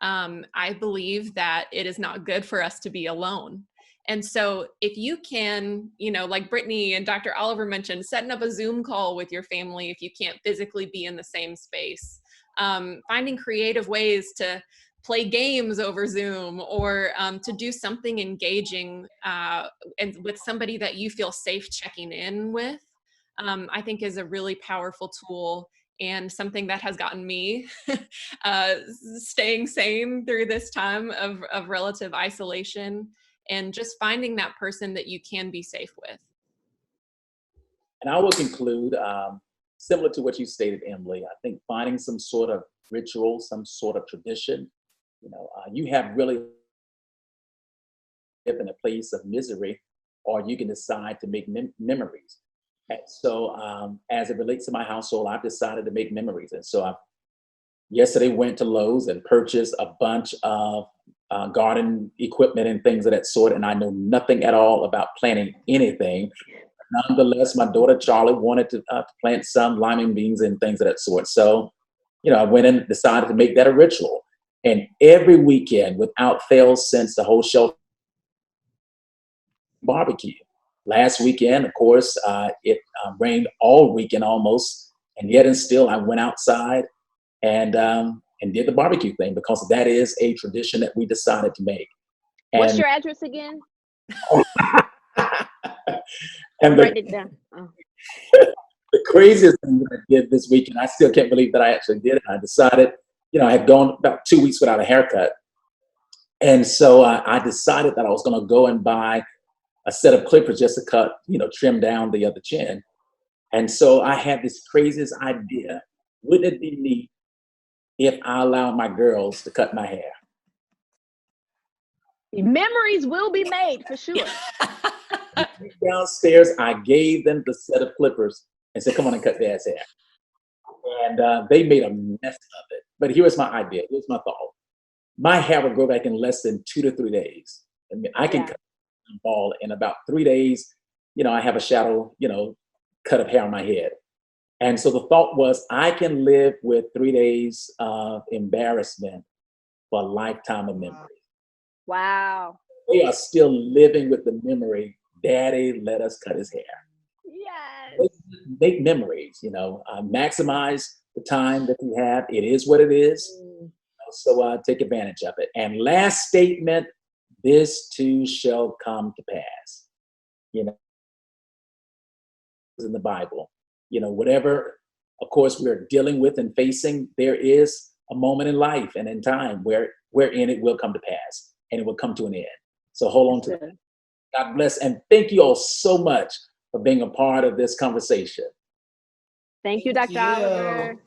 I believe that it is not good for us to be alone. And so if you can, like Brittany and Dr. Oliver mentioned, setting up a Zoom call with your family if you can't physically be in the same space, finding creative ways to play games over Zoom, or to do something engaging and with somebody that you feel safe checking in with, I think is a really powerful tool, and something that has gotten me staying sane through this time of relative isolation, and just finding that person that you can be safe with. And I will conclude, similar to what you stated, Emily, I think finding some sort of ritual, some sort of tradition. You have really live in a place of misery, or you can decide to make memories. And so as it relates to my household, I've decided to make memories. And so I yesterday went to Lowe's and purchased a bunch of garden equipment and things of that sort. And I know nothing at all about planting anything. Nonetheless, my daughter Charlie wanted to plant some lima beans and things of that sort. So, I went and decided to make that a ritual. And every weekend, without fail, since the whole shelter, barbecue. Last weekend, of course, it rained all weekend almost, and yet and still, I went outside and did the barbecue thing, because that is a tradition that we decided to make. What's your address again? And write it down. Oh. The craziest thing that I did this weekend, I still can't believe that I actually did it. I decided, I had gone about 2 weeks without a haircut. And so I decided that I was going to go and buy a set of clippers just to cut, trim down the other chin. And so I had this craziest idea. Wouldn't it be neat if I allow my girls to cut my hair. Memories will be made for sure. Downstairs, I gave them the set of clippers and said, come on and cut Dad's hair. And they made a mess of it. But here's my idea. Here's my thought. My hair will grow back in less than 2 to 3 days. I mean, I can cut a ball in about 3 days. I have a shadow, cut of hair on my head. And so the thought was, I can live with 3 days of embarrassment for a lifetime of memory. Wow. They are still living with the memory, Daddy let us cut his hair. Yes. Make memories, maximize the time that you have. It is what it is. So take advantage of it. And last statement, this too shall come to pass. In the Bible, whatever, of course, we're dealing with and facing, there is a moment in life and in time wherein it will come to pass and it will come to an end. So hold on to that. God bless. And thank you all so much for being a part of this conversation. Thank you, Dr. Oliver.